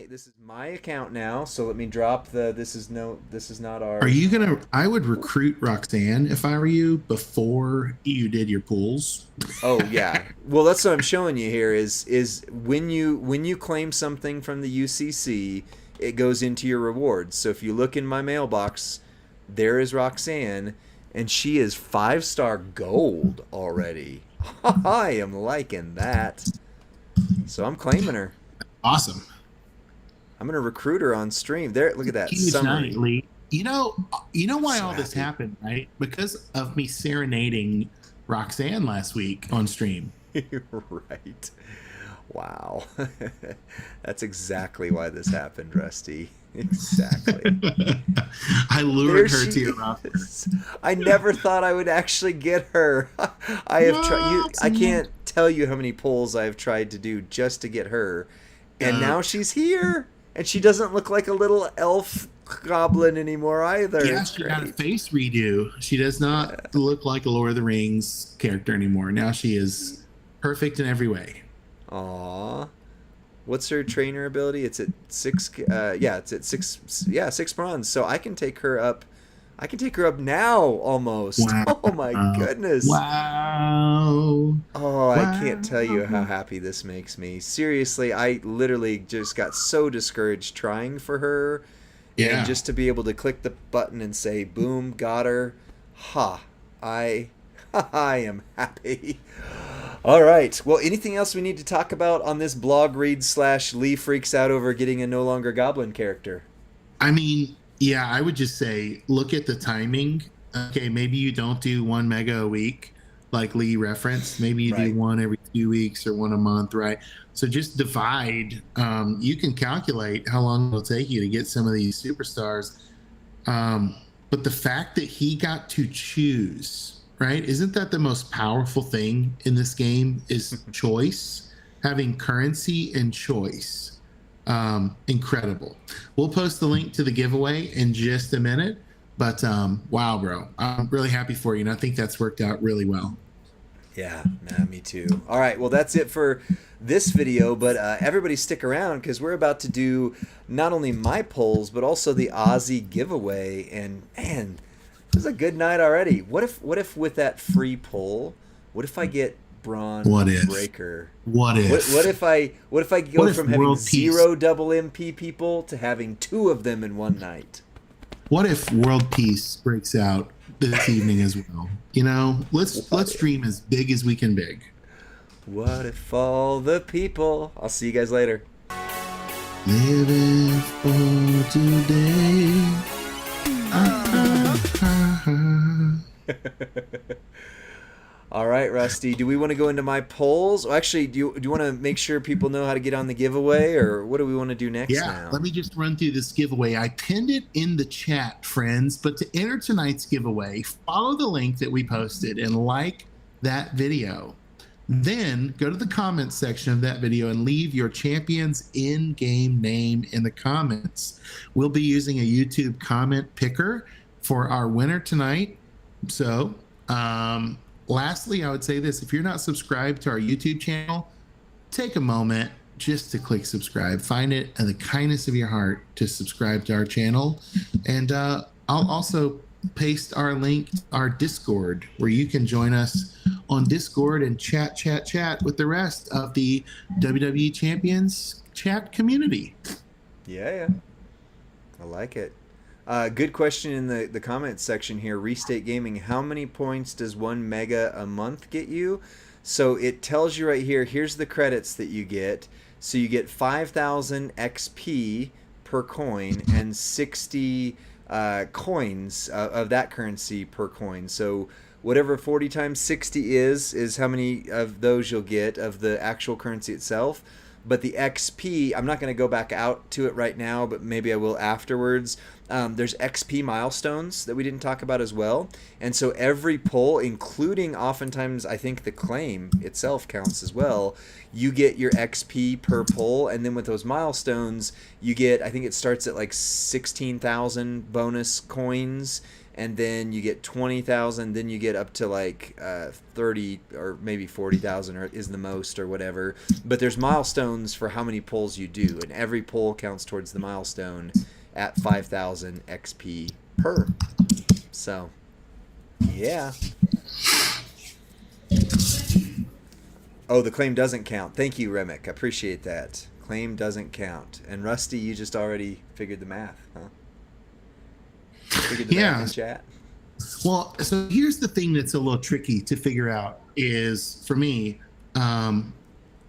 this is my account now. So let me drop this is not our. Are you gonna? I would recruit Roxanne if I were you before you did your pools. Oh yeah. Well, that's what I'm showing you here is when you claim something from the UCC, it goes into your rewards. So if you look in my mailbox, there is Roxanne, and she is 5-star gold already. I am liking that. So I'm claiming her. Awesome. I'm gonna recruit her on stream. There, look at that Huge summary. night, Lee. You know why So all this happy. happened, right? Because of me serenading Roxanne last week on stream. Right. Wow. That's exactly why this happened, Rusty. Exactly. I lured her to your roster. I never thought I would actually get her. I have tried. I can't tell you how many polls I have tried to do just to get her, and now she's here, and she doesn't look like a little elf goblin anymore either. Yeah, she got a face redo. She does not look like a Lord of the Rings character anymore. Now she is perfect in every way. Aw. What's her trainer ability? It's at 6. It's at 6. Yeah, 6 bronze. So I can take her up. I can take her up now almost. Wow. Oh my goodness. Wow. Oh, I can't tell you how happy this makes me. Seriously, I literally just got so discouraged trying for her. Yeah. And just to be able to click the button and say, boom, got her. I am happy. All right. Well, anything else we need to talk about on this blog read / Lee freaks out over getting a no longer goblin character? I mean, yeah, I would just say look at the timing. Okay, maybe you don't do 1 mega a week like Lee referenced. Maybe you do one every 2 weeks or one a month, right? So just divide. You can calculate how long it'll take you to get some of these superstars. But the fact that he got to choose, right? Isn't that the most powerful thing in this game is choice, having currency and choice. Incredible. We'll post the link to the giveaway in just a minute, but wow, bro, I'm really happy for you. And I think that's worked out really well. Yeah, me too. All right, well, that's it for this video, but everybody stick around because we're about to do not only my polls, but also the Aussie giveaway. And man, this is a good night already. What if with that free poll, what if I get Braun Breaker? What if I go from having 0 double MP people to having 2 of them in one night? What if world peace breaks out this evening as well? You know, let's dream as big as we can big. What if all the people? I'll see you guys later. Living for today. All right, Rusty. Do we want to go into my polls? Well, actually, do you want to make sure people know how to get on the giveaway, or what do we want to do next Yeah, now? let me just run through this giveaway. I pinned it in the chat, friends. But to enter tonight's giveaway, follow the link that we posted and like that video. Then go to the comments section of that video and leave your champion's in-game name in the comments. We'll be using a YouTube comment picker for our winner tonight. So, lastly, I would say this: if you're not subscribed to our YouTube channel, take a moment just to click subscribe. Find it in the kindness of your heart to subscribe to our channel. And I'll also paste our link, our Discord, where you can join us on Discord and chat with the rest of the WWE Champions chat community. Yeah. I like it. Good question in the comments section here. Restate Gaming, how many points does 1 mega a month get you? So it tells you right here, here's the credits that you get. So you get 5,000 XP per coin and 60 coins of that currency per coin. So whatever 40 times 60 is how many of those you'll get of the actual currency itself. But the XP, I'm not going to go back out to it right now, but maybe I will afterwards. There's XP milestones that we didn't talk about as well. And so every pull, including oftentimes I think the claim itself counts as well, you get your XP per pull. And then with those milestones, you get, I think it starts at like 16,000 bonus coins. And then you get 20,000, then you get up to like 30 or maybe 40,000 or is the most or whatever. But there's milestones for how many pulls you do, and every pull counts towards the milestone at 5,000 XP per. So, yeah. Oh, the claim doesn't count. Thank you, Remick. I appreciate that. Claim doesn't count. And Rusty, you just already figured the math, huh? Figured the math in chat. Well, so here's the thing that's a little tricky to figure out is, for me,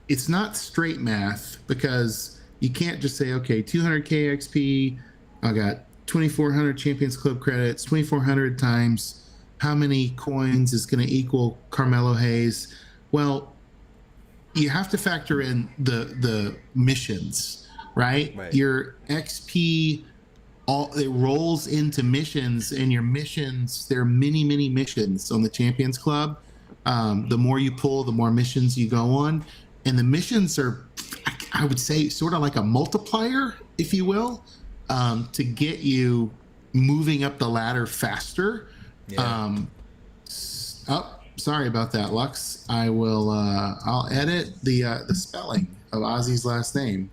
it's not straight math, because you can't just say, okay, 200k XP, I got 2,400 Champions Club credits, 2,400 times how many coins is going to equal Carmelo Hayes. Well, you have to factor in the missions, right? Your XP, it rolls into missions, and your missions, there are many missions on the Champions Club. The more you pull, the more missions you go on, and the missions are, I would say, sort of like a multiplier, if you will, to get you moving up the ladder faster. Sorry about that, Lux. I'll edit the spelling of Ozzy's last name.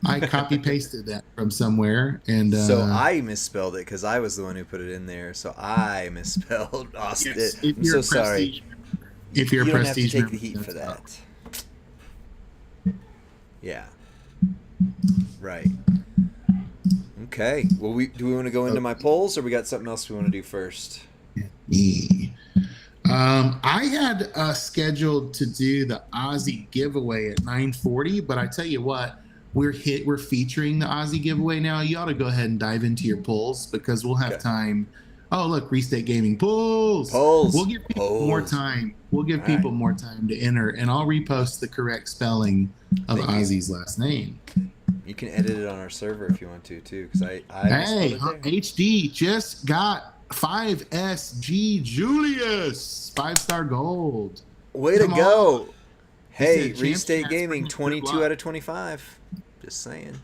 I copy pasted that from somewhere, and so I misspelled it because I was the one who put it in there. So I misspelled Austin. Yes, I'm so sorry. If you're you a don't have to prestige take member, the heat for that. Yeah. Right. Okay. Well, do we want to go into my polls, or we got something else we want to do first? I had scheduled to do the Aussie giveaway at 9:40, but I tell you what, we're featuring the Aussie giveaway now. You ought to go ahead and dive into your polls, because we'll have time. Oh, look, Restate Gaming polls. We'll give people more time. We'll give people more time to enter, and I'll repost the correct spelling of Ozzy's last name. You can edit it on our server if you want to too, because I hey, HD just got 5SG Julius 5-star gold. Way to go! Hey, Restate Gaming 22 out of 25. Just saying.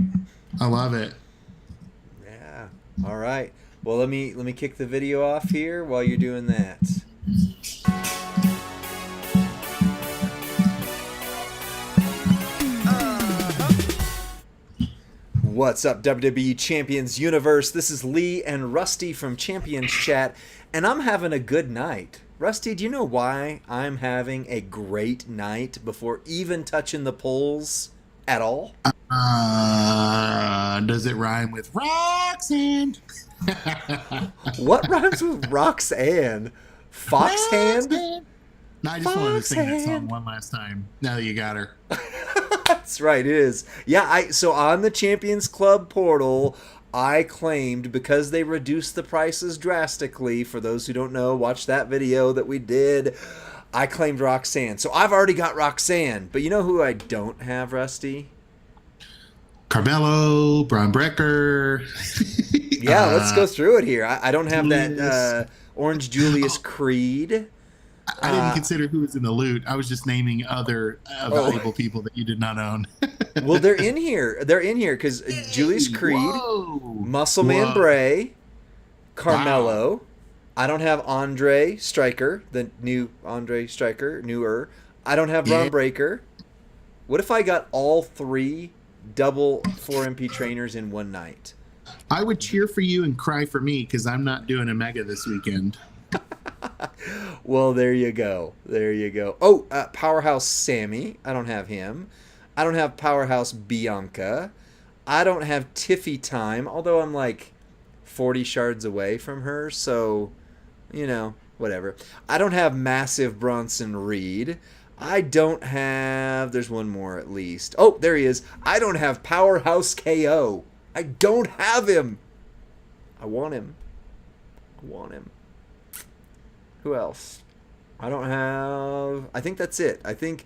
I love it. Yeah. All right. Well, let me kick the video off here while you're doing that. What's up, WWE Champions Universe? This is Lee and Rusty from Champions Chat, and I'm having a good night. Rusty, do you know why I'm having a great night before even touching the polls at all? Does it rhyme with Roxanne? What rhymes with Roxanne? Foxhand? No, I just wanted to sing that song one last time. Now that you got her. That's right, it is. Yeah, so on the Champions Club portal, I claimed, because they reduced the prices drastically, for those who don't know, watch that video that we did, I claimed Roxanne. So I've already got Roxanne. But you know who I don't have, Rusty? Carmelo, Braun Breaker. Yeah, let's go through it here. I don't have Julius. that Orange Julius Creed. I didn't consider who was in the loot. I was just naming other valuable people that you did not own. Well, they're in here. They're in here because Julius Creed, Whoa. Muscle Man Bray, Carmelo. Wow. I don't have Andre Striker, the new Andre Striker, newer. I don't have Braun Breaker. What if I got all 3 double 4MP trainers in one night? I would cheer for you and cry for me because I'm not doing a mega this weekend. Well, there you go. There you go. Oh, Powerhouse Sammy. I don't have him. I don't have Powerhouse Bianca. I don't have Tiffy Time, although I'm like 40 shards away from her, so, you know, whatever. I don't have Massive Bronson Reed. I don't have... There's one more at least. Oh, there he is. I don't have Powerhouse KO. I don't have him. I want him. I want him. Who else? I don't have... I think that's it. I think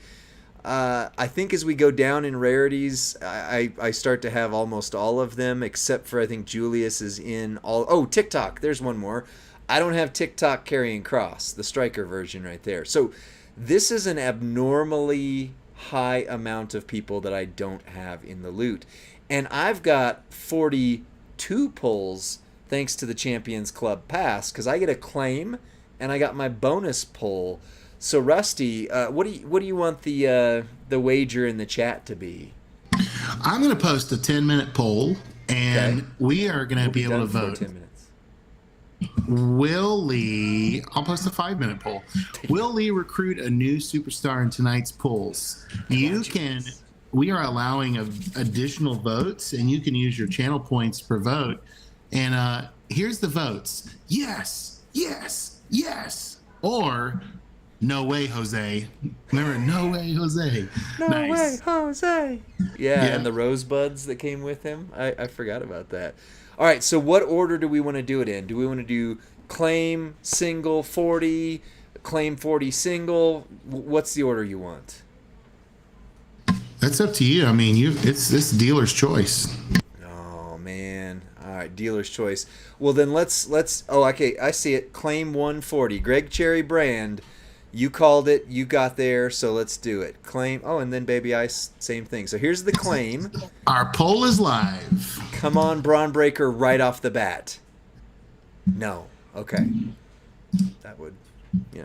as we go down in rarities, I start to have almost all of them, except for I think Julius is in all... Oh, TikTok. There's one more. I don't have TikTok Carrying Cross, the striker version right there. So this is an abnormally high amount of people that I don't have in the loot. And I've got 42 pulls thanks to the Champions Club Pass, because I get a claim and I got my bonus pull. So Rusty, what do you want the wager in the chat to be? I'm going to post a 10-minute poll, and we are going to be able to vote. 10 minutes. Will Lee? I'll post a 5-minute poll. Will Lee recruit a new superstar in tonight's polls? You can. We are allowing additional votes, and you can use your channel points per vote. And here's the votes: yes, yes, yes, or no way, Jose. Remember, no way, Jose. No way, Jose. Yeah, and the rosebuds that came with him. I forgot about that. All right, so what order do we want to do it in? Do we want to do claim, single, 40, claim 40, single? What's the order you want? That's up to you. I mean, it's dealer's choice. Oh man! All right, dealer's choice. Well, then let's. Oh, okay, I see it. Claim 140. Greg Cherry Brand. You called it. You got there. So let's do it. Claim. Oh, and then Baby Ice. Same thing. So here's the claim. Our poll is live. Come on, Braun Breaker, right off the bat. No. Okay. That would. Yeah.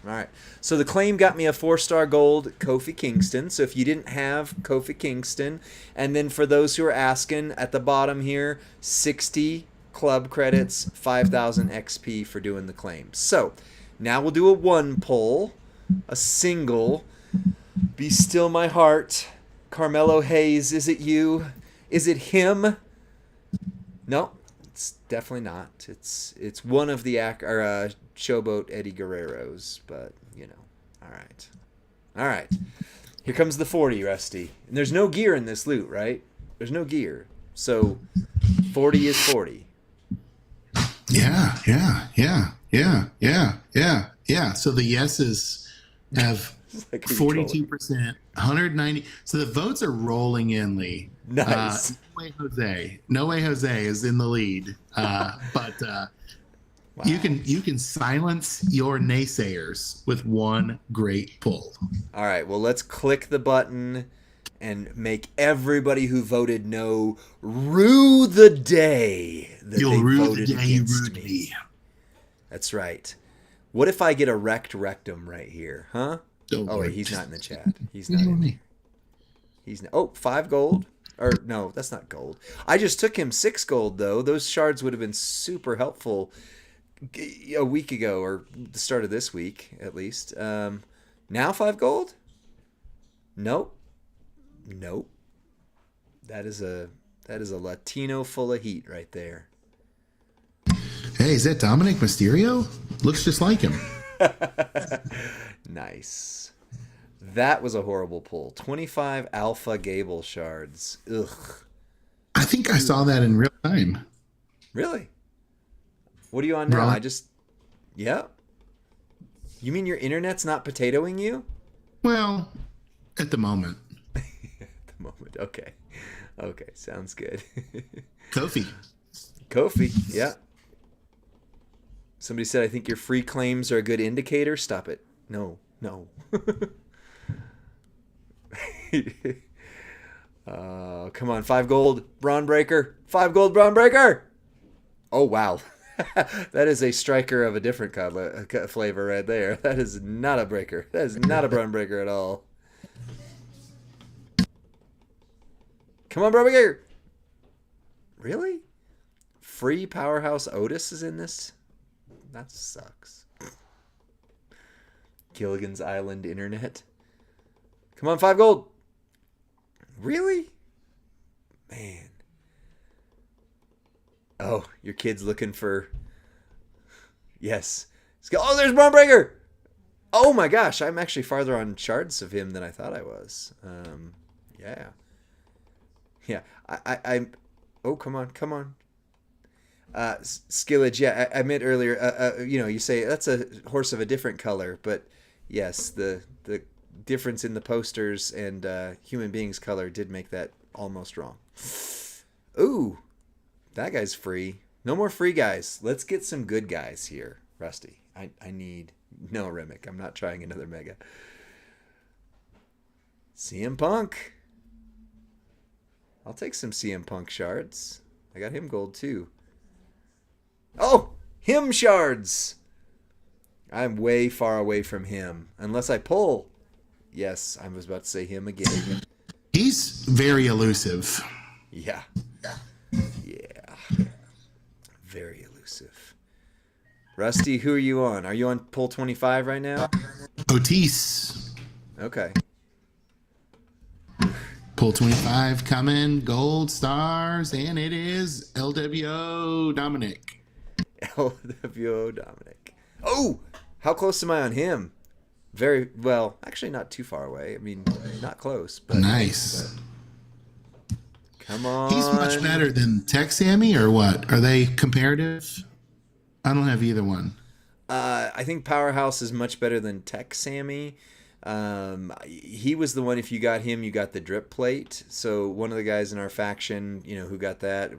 All right. So the claim got me a 4-star gold Kofi Kingston. So if you didn't have Kofi Kingston, and then for those who are asking at the bottom here, 60 club credits, 5,000 XP for doing the claim. So now we'll do a 1 pull, a single. Be still my heart. Carmelo Hayes, is it you? Is it him? No, it's definitely not. It's one of the Showboat Eddie Guerreros, but you know. All right. Here comes the 40, Rusty. And there's no gear in this loot, right? There's no gear, so 40 is 40. Yeah. So the yeses have like 42%, 190. So the votes are rolling in, Lee. Nice. No way Jose is in the lead. But wow. You can silence your naysayers with one great pull. All right. Well, let's click the button and make everybody who voted no rue the day that they voted against me. That's right. What if I get a wrecked rectum right here, huh? Oh wait, he's not in the chat. He's not in there. He's not. Oh, 5 gold. Or no, that's not gold. I just took him 6 gold though. Those shards would have been super helpful a week ago, or the start of this week at least. Now 5 gold? Nope. That is a Latino full of heat right there. Hey, is that Dominic Mysterio? Looks just like him. Nice. That was a horrible pull. 25 Alpha Gable shards. Ugh. I think I saw that in real time. Really? What are you on now? Right. Yeah. You mean your internet's not potatoing you? Well, at the moment. At the moment. Okay. Okay, sounds good. Kofi. Kofi, yeah. Somebody said, I think your free claims are a good indicator. Stop it. No, no. Come on, 5 gold, Braun Breaker. 5 gold, Braun Breaker. Oh, wow. That is a striker of a different flavor right there. That is not a breaker. That is not a Braun Breaker at all. Come on, Braun Breaker. Really? Free Powerhouse Otis is in this? That sucks. Gilligan's Island Internet. Come on, 5 gold. Really? Man. Oh, your kid's looking for... Yes. Oh, there's Braun Breaker! Oh my gosh, I'm actually farther on shards of him than I thought I was. Yeah. Yeah, I'm... Oh, come on, come on. Skillage, yeah, I meant earlier, you say that's a horse of a different color, but yes, the difference in the posters and human beings color did make that almost wrong. Ooh, that guy's free. No more free guys. Let's get some good guys here, Rusty. I need... No, Remick, I'm not trying another mega. CM Punk. I'll take some CM Punk shards. I got him gold too. Oh, him shards. I'm way far away from him. Unless I pull. Yes, I was about to say him again. He's very elusive. Yeah. Yeah. Very elusive. Rusty, who are you on? Are you on pull 25 right now? Otis. Okay. Pull 25 coming, gold stars, and it is LWO Dominic. LWO Dominic. Oh, how close am I on him? Very well, actually not too far away. I mean, not close, but nice. But come on. He's much better than Tech Sammy, or what? Are they comparative? I don't have either one. I think Powerhouse is much better than Tech Sammy. He was the one, if you got him, you got the drip plate. So one of the guys in our faction, who got that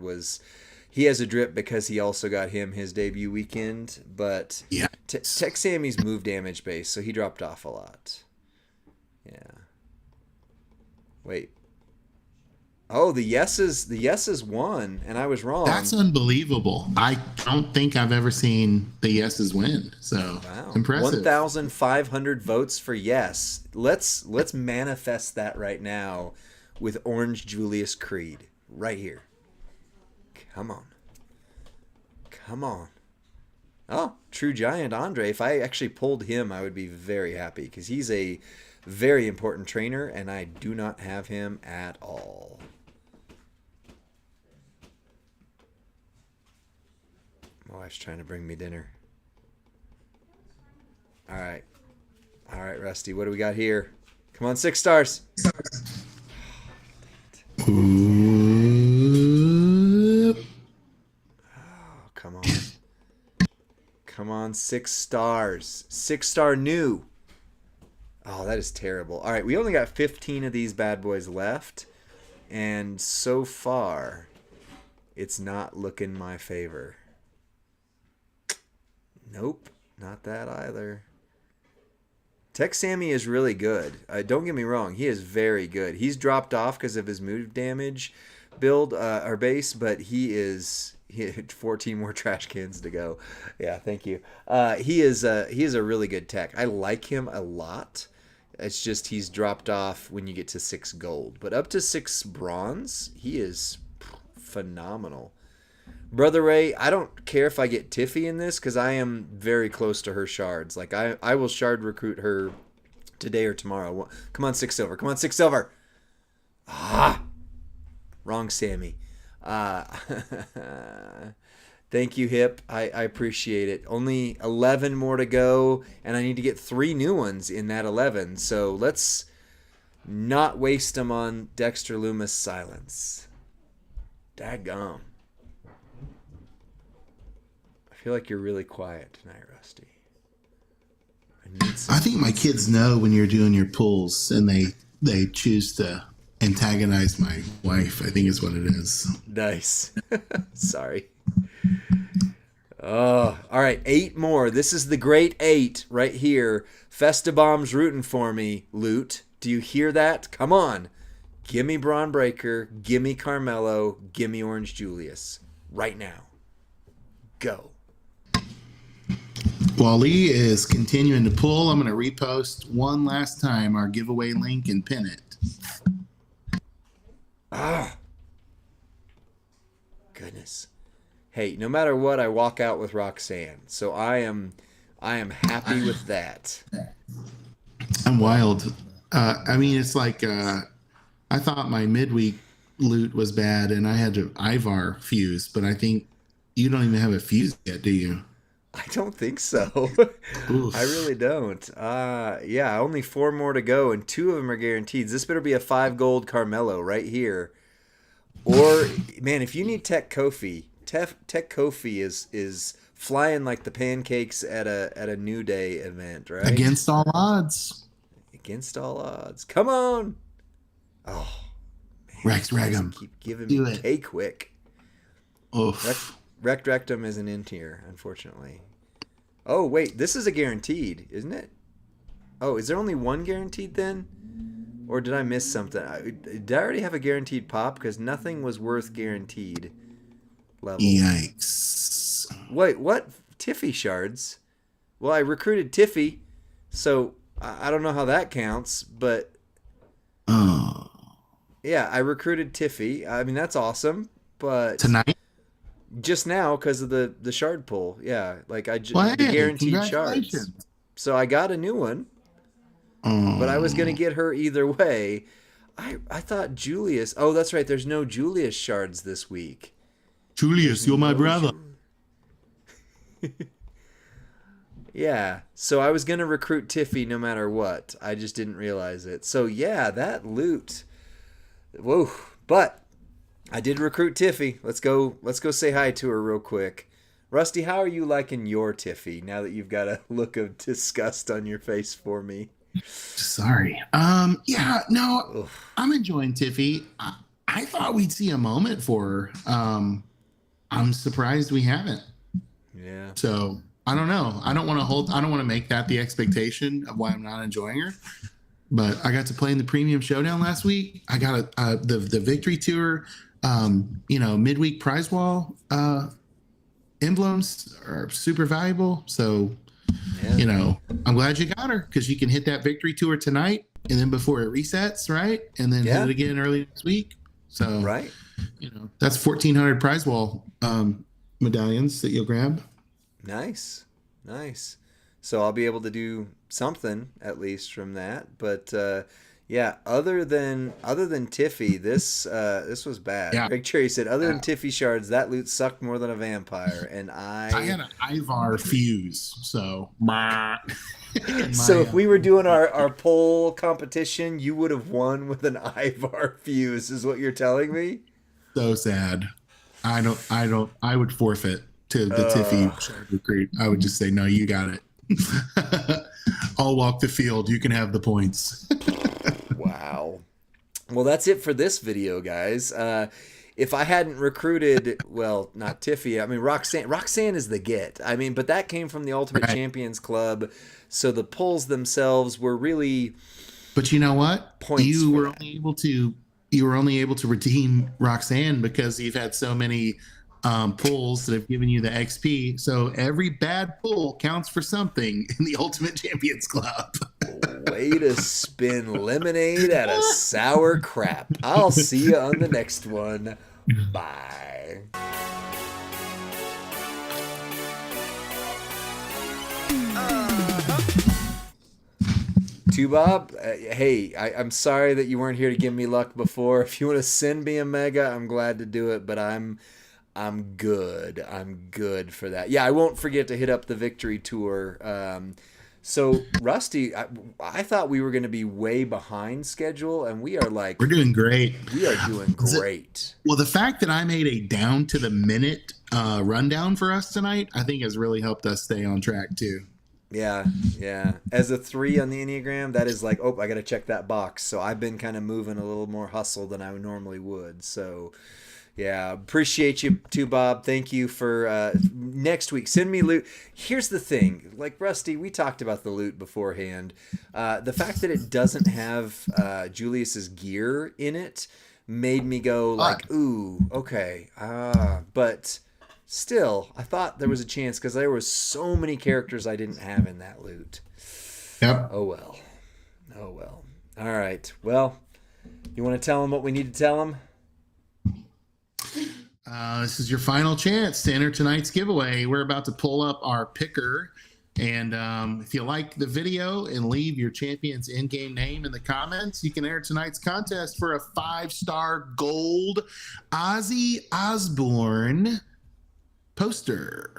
he has a drip because he also got him his debut weekend. But yeah, Tech Sammy's move damage base, so he dropped off a lot. Yeah. Wait. Oh, the yeses won, and I was wrong. That's unbelievable. I don't think I've ever seen the yeses win. So wow. Impressive. 1,500 votes for yes. Let's manifest that right now with Orange Julius Creed right here. Come on. Come on. Oh, True Giant Andre. If I actually pulled him, I would be very happy because he's a very important trainer, and I do not have him at all. My wife's trying to bring me dinner. All right. All right, Rusty. What do we got here? Come on, 6 stars. Ooh. Oh, come on. Come on, 6 stars. 6-star new. Oh, that is terrible. All right, we only got 15 of these bad boys left. And so far, it's not looking my favor. Nope, not that either. Tech Sammy is really good. Don't get me wrong, he is very good. He's dropped off because of his move damage build or base, but he had 14 more trash cans to go. Yeah, thank you. He is a really good tech. I like him a lot. It's just he's dropped off when you get to 6 gold, but up to 6 bronze, he is phenomenal. Brother Ray, I don't care if I get Tiffy in this because I am very close to her shards. Like I will shard recruit her today or tomorrow. Come on, 6 silver. Come on, 6 silver. Ah, wrong Sammy. Thank you, Hip. I appreciate it. Only 11 more to go, and I need to get 3 new ones in that 11. So let's not waste them on Dexter Loomis Silence. Daggum. I feel like you're really quiet tonight, Rusty. I think my kids know when you're doing your pulls, and they choose to antagonize my wife. I think is what it is. Nice. Sorry. Oh, all right. 8 more. This is the great 8 right here. Festabomb's rooting for me, Loot. Do you hear that? Come on. Gimme Braun Breaker. Gimme Carmelo. Gimme Orange Julius. Right now. Go. While Lee is continuing to pull, I'm going to repost one last time our giveaway link and pin it. Ah. Goodness. Hey, no matter what, I walk out with Roxanne. So I am happy with that. I'm wild. I mean, it's like I thought my midweek loot was bad, and I had to Ivar fuse, but I think you don't even have a fuse yet, do you? I don't think so. I really don't. Yeah, only 4 more to go, and 2 of them are guaranteed. This better be a 5 gold Carmelo right here. Or, man, if you need Tech Kofi, Tech Kofi is flying like the pancakes at a New Day event, right? Against all odds. Against all odds. Come on. Oh, man. Rex Regum. Keep giving me K-Quick. Oof. Wrecked Rectum isn't in here, unfortunately. Oh, wait. This is a guaranteed, isn't it? Oh, is there only 1 guaranteed then? Or did I miss something? Did I already have a guaranteed pop? Because nothing was worth guaranteed level. Yikes. Wait, what? Tiffy shards? Well, I recruited Tiffy, so I don't know how that counts, but... Oh. Yeah, I recruited Tiffy. I mean, that's awesome, but... Tonight? Just now, because of the shard pull. Yeah, like the Hey, guaranteed shards. So I got a new one. But I was going to get her either way. I thought Julius... Oh, that's right. There's no Julius shards this week. Julius, you're my brother. Yeah. So I was going to recruit Tiffy no matter what. I just didn't realize it. So, yeah, that loot. Whoa. But I did recruit Tiffy. Let's go say hi to her real quick. Rusty, how are you liking your Tiffy now that you've got a look of disgust on your face for me? Sorry. Yeah, no, oof. I'm enjoying Tiffy. I thought we'd see a moment for her. I'm surprised we haven't. Yeah. So I don't know. I don't want to make that the expectation of why I'm not enjoying her. But I got to play in the Premium Showdown last week. I got the Victory Tour, midweek prize wall emblems are super valuable. So. Yeah. I'm glad you got her because you can hit that Victory Tour tonight and then before it resets, right? And then hit it again early next week. So, right. That's 1,400 prize wall medallions that you'll grab. Nice. So I'll be able to do something at least from that. But yeah, other than Tiffy, this was bad. Yeah. Greg Cherry said, other than Tiffy shards, that loot sucked more than a vampire. And I had an Ivar fuse, so. So if we were doing our poll competition, you would have won with an Ivar fuse, is what you're telling me? So sad. I would forfeit to the Tiffy shard recruit. I would just say, no, you got it. I'll walk the field. You can have the points. Wow. Well, that's it for this video, guys. If I hadn't recruited, well, not Tiffy, I mean, Roxanne is the get. I mean, but that came from the Ultimate Champions Club, so the pulls themselves were really. But you know what? You were only able to redeem Roxanne because you've had so many pulls that have given you the XP. So every bad pull counts for something in the Ultimate Champions Club. Way to spin lemonade out of sour crap. I'll see you on the next one. Bye. Bob, hey, I'm sorry that you weren't here to give me luck before. If you want to send me a mega, I'm glad to do it, but I'm good. I'm good for that. Yeah, I won't forget to hit up the Victory Tour So Rusty, I thought we were going to be way behind schedule, and we are We're doing great. we are doing great. Well, the fact that I made a down to the minute rundown for us tonight, I think has really helped us stay on track too. Yeah, yeah. As a 3 on the Enneagram, that is like, oh, I got to check that box. So I've been kind of moving a little more hustle than I normally would. So, yeah, appreciate you too, Bob. Thank you for next week. Send me loot. Here's the thing, like Rusty, we talked about the loot beforehand. The fact that it doesn't have Julius's gear in it made me go like, ooh, okay, but. Still, I thought there was a chance because there was so many characters I didn't have in that loot. Yep. Oh well. Oh well. All right. Well, you want to tell them what we need to tell them? This is your final chance to enter tonight's giveaway. We're about to pull up our picker. And if you like the video and leave your champion's in-game name in the comments, you can enter tonight's contest for a 5-star gold Ozzy Osbourne poster.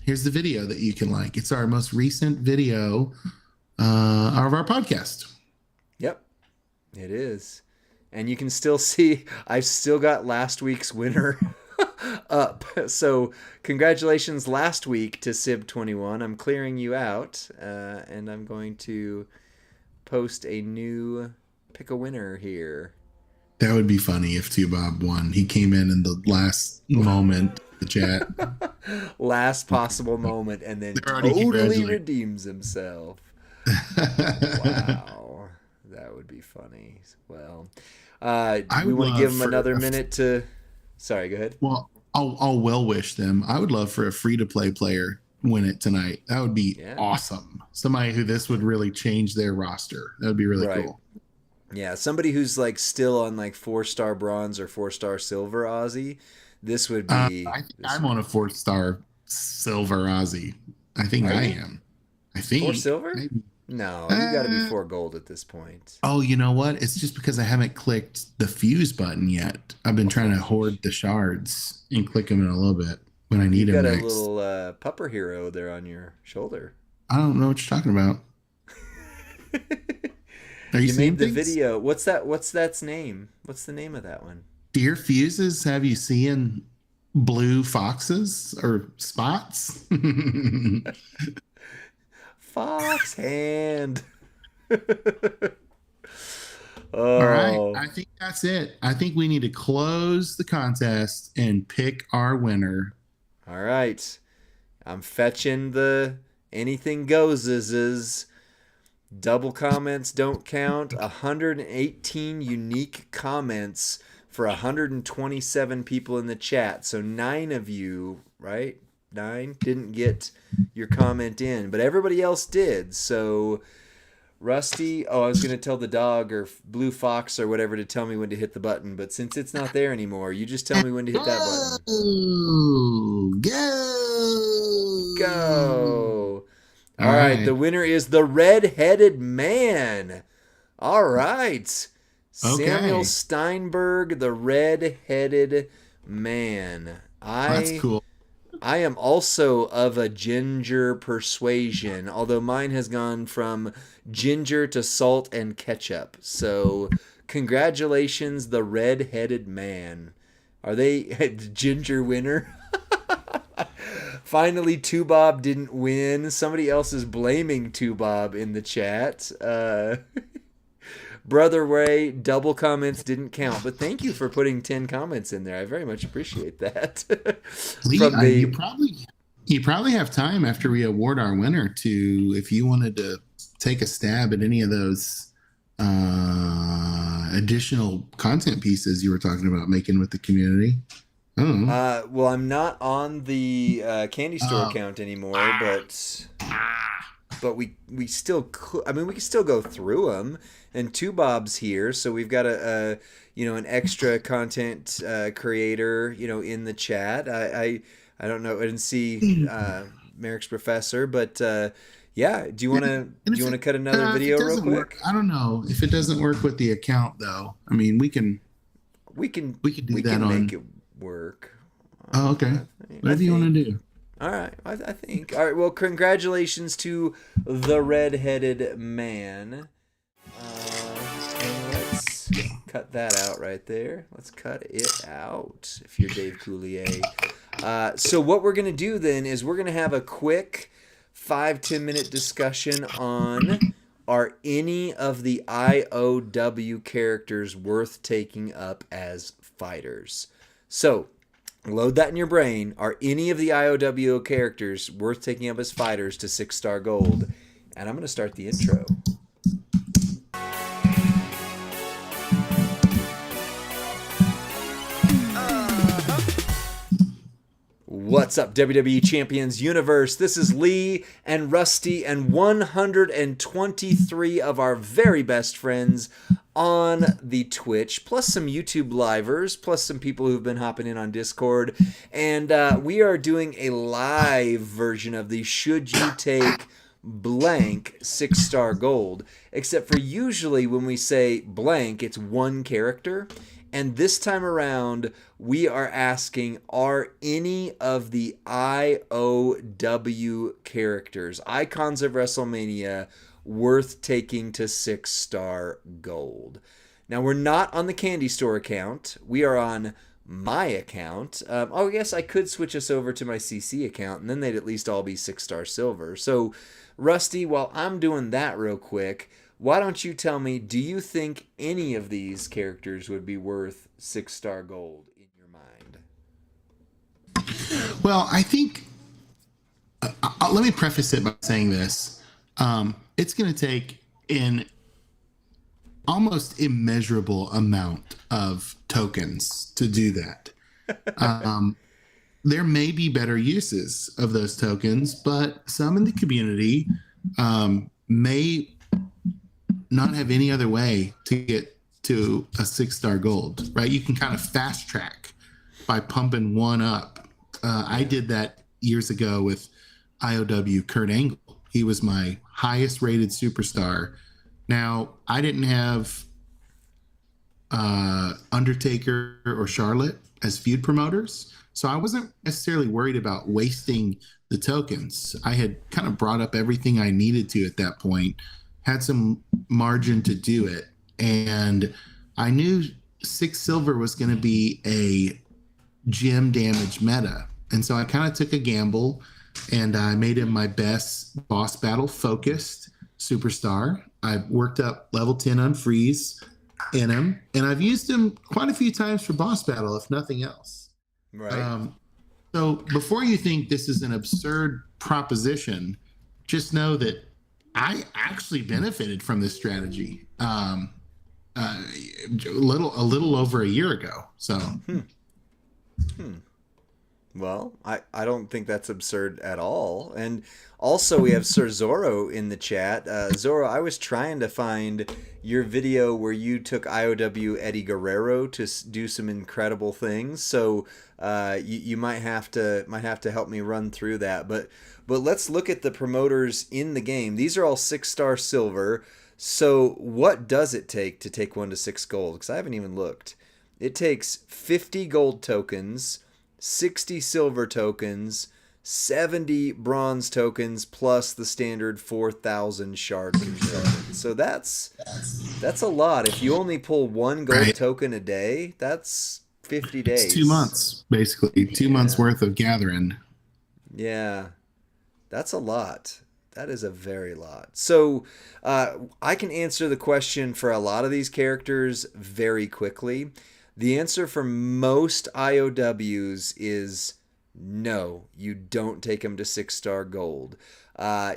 Here's the video that you can like. It's our most recent video of our podcast. Yep, it is. And you can still see I've still got last week's winner up. So congratulations last week to Sib21. I'm clearing you out, and I'm going to post a new pick a winner here. That would be funny if T-Bob won. He came in the last moment. The chat. Last possible moment, and then totally redeems himself. Wow, that would be funny. Well, we want to give him another minute to. Sorry, go ahead. Well, I'll well wish them. I would love for a free-to-play player win it tonight. That would be awesome. Somebody who this would really change their roster. That would be really cool. Yeah, somebody who's like still on like 4-star bronze or 4-star silver Aussie. This would be. I'm on a 4-star silver Aussie. I think I am. I think 4 silver? Maybe. No, you got to be 4 gold at this point. Oh, you know what? It's just because I haven't clicked the fuse button yet. I've been trying to hoard the shards and click them in a little bit when I need them next. You got a little pupper hero there on your shoulder. I don't know what you're talking about. Are you made the video. What's that's name? What's the name of that one? Dear Fuses, have you seen blue foxes or spots? Fox hand. All right. I think that's it. I think we need to close the contest and pick our winner. All right. I'm fetching the anything goes. Double comments don't count. 118 unique comments for 127 people in the chat. So 9 of you, right? 9 didn't get your comment in, but everybody else did. So Rusty, I was going to tell the dog or Blue Fox or whatever to tell me when to hit the button, but since it's not there anymore, you just tell me when to hit that button. Go. All right. The winner is the red-headed man. All right. Okay. Samuel Steinberg, the red-headed man. That's cool. I am also of a ginger persuasion, although mine has gone from ginger to salt and ketchup. So, congratulations, the red-headed man. Are they a ginger winner? Finally, Two-Bob didn't win. Somebody else is blaming Two-Bob in the chat. Brother Ray, double comments didn't count, but thank you for putting 10 comments in there. I very much appreciate that. Lee, you probably have time after we award our winner to, if you wanted to take a stab at any of those additional content pieces you were talking about making with the community. I don't know. Well, I'm not on the candy store account anymore, but we still could. I mean, we can still go through them. And Two-Bob's here, so we've got an extra content creator, in the chat. I don't know. I didn't see Merrick's Professor, but yeah. Do you want to cut another video real quick? I don't know if it doesn't work with the account though. I mean, we can make it work. Oh, okay. Whatever you want to do. All right, I think. All right, well, congratulations to the redheaded man. And let's cut that out right there. Let's cut it out if you're Dave Coulier. So what we're going to do then is we're going to have a quick 5-10 minute discussion on, are any of the IOW characters worth taking up as fighters? So load that in your brain. Are any of the IOW characters worth taking up as fighters to 6-star gold? And I'm going to start the intro. What's up, WWE Champions Universe? This is Lee and Rusty and 123 of our very best friends on the Twitch, plus some YouTube livers, plus some people who've been hopping in on Discord. And we are doing a live version of the Should You Take Blank 6-star gold. Except for usually when we say blank, it's one character. And this time around, we are asking, are any of the IOW characters, icons of WrestleMania, worth taking to 6-star gold? Now, we're not on the Candy Store account. We are on my account. I guess I could switch us over to my CC account, and then they'd at least all be 6-star silver. So, Rusty, while I'm doing that real quick, why don't you tell me, do you think any of these characters would be worth 6-star gold in your mind? Well, I think, let me preface it by saying this. It's going to take an almost immeasurable amount of tokens to do that. There may be better uses of those tokens, but some in the community may not have any other way to get to a 6-star gold, right? You can kind of fast track by pumping one up. I did that years ago with IOW Kurt Angle. He was my highest rated superstar. Now, I didn't have Undertaker or Charlotte as feud promoters, so I wasn't necessarily worried about wasting the tokens. I had kind of brought up everything I needed to at that point, had some margin to do it, and I knew 6 silver was going to be a gem damage meta, and so I kind of took a gamble, and I made him my best boss battle focused superstar. I worked up level 10 unfreeze in him, and I've used him quite a few times for boss battle, if nothing else. Right. So before you think this is an absurd proposition, just know that I actually benefited from this strategy a little over a year ago. So, Well, I don't think that's absurd at all. And also we have Sir Zorro in the chat. Zorro, I was trying to find your video where you took IOW Eddie Guerrero to do some incredible things. So you might have to help me run through that. But let's look at the promoters in the game. These are all 6-star silver. So what does it take to take one to 6 gold? Because I haven't even looked. It takes 50 gold tokens, 60 silver tokens, 70 bronze tokens, plus the standard 4,000 shard construction. So that's a lot. If you only pull one gold token a day, that's 50 days. It's 2 months, basically. 2 months worth of gathering. Yeah. That's a lot. That is a very lot. So I can answer the question for a lot of these characters very quickly. The answer for most IOWs is no, you don't take them to 6-star gold.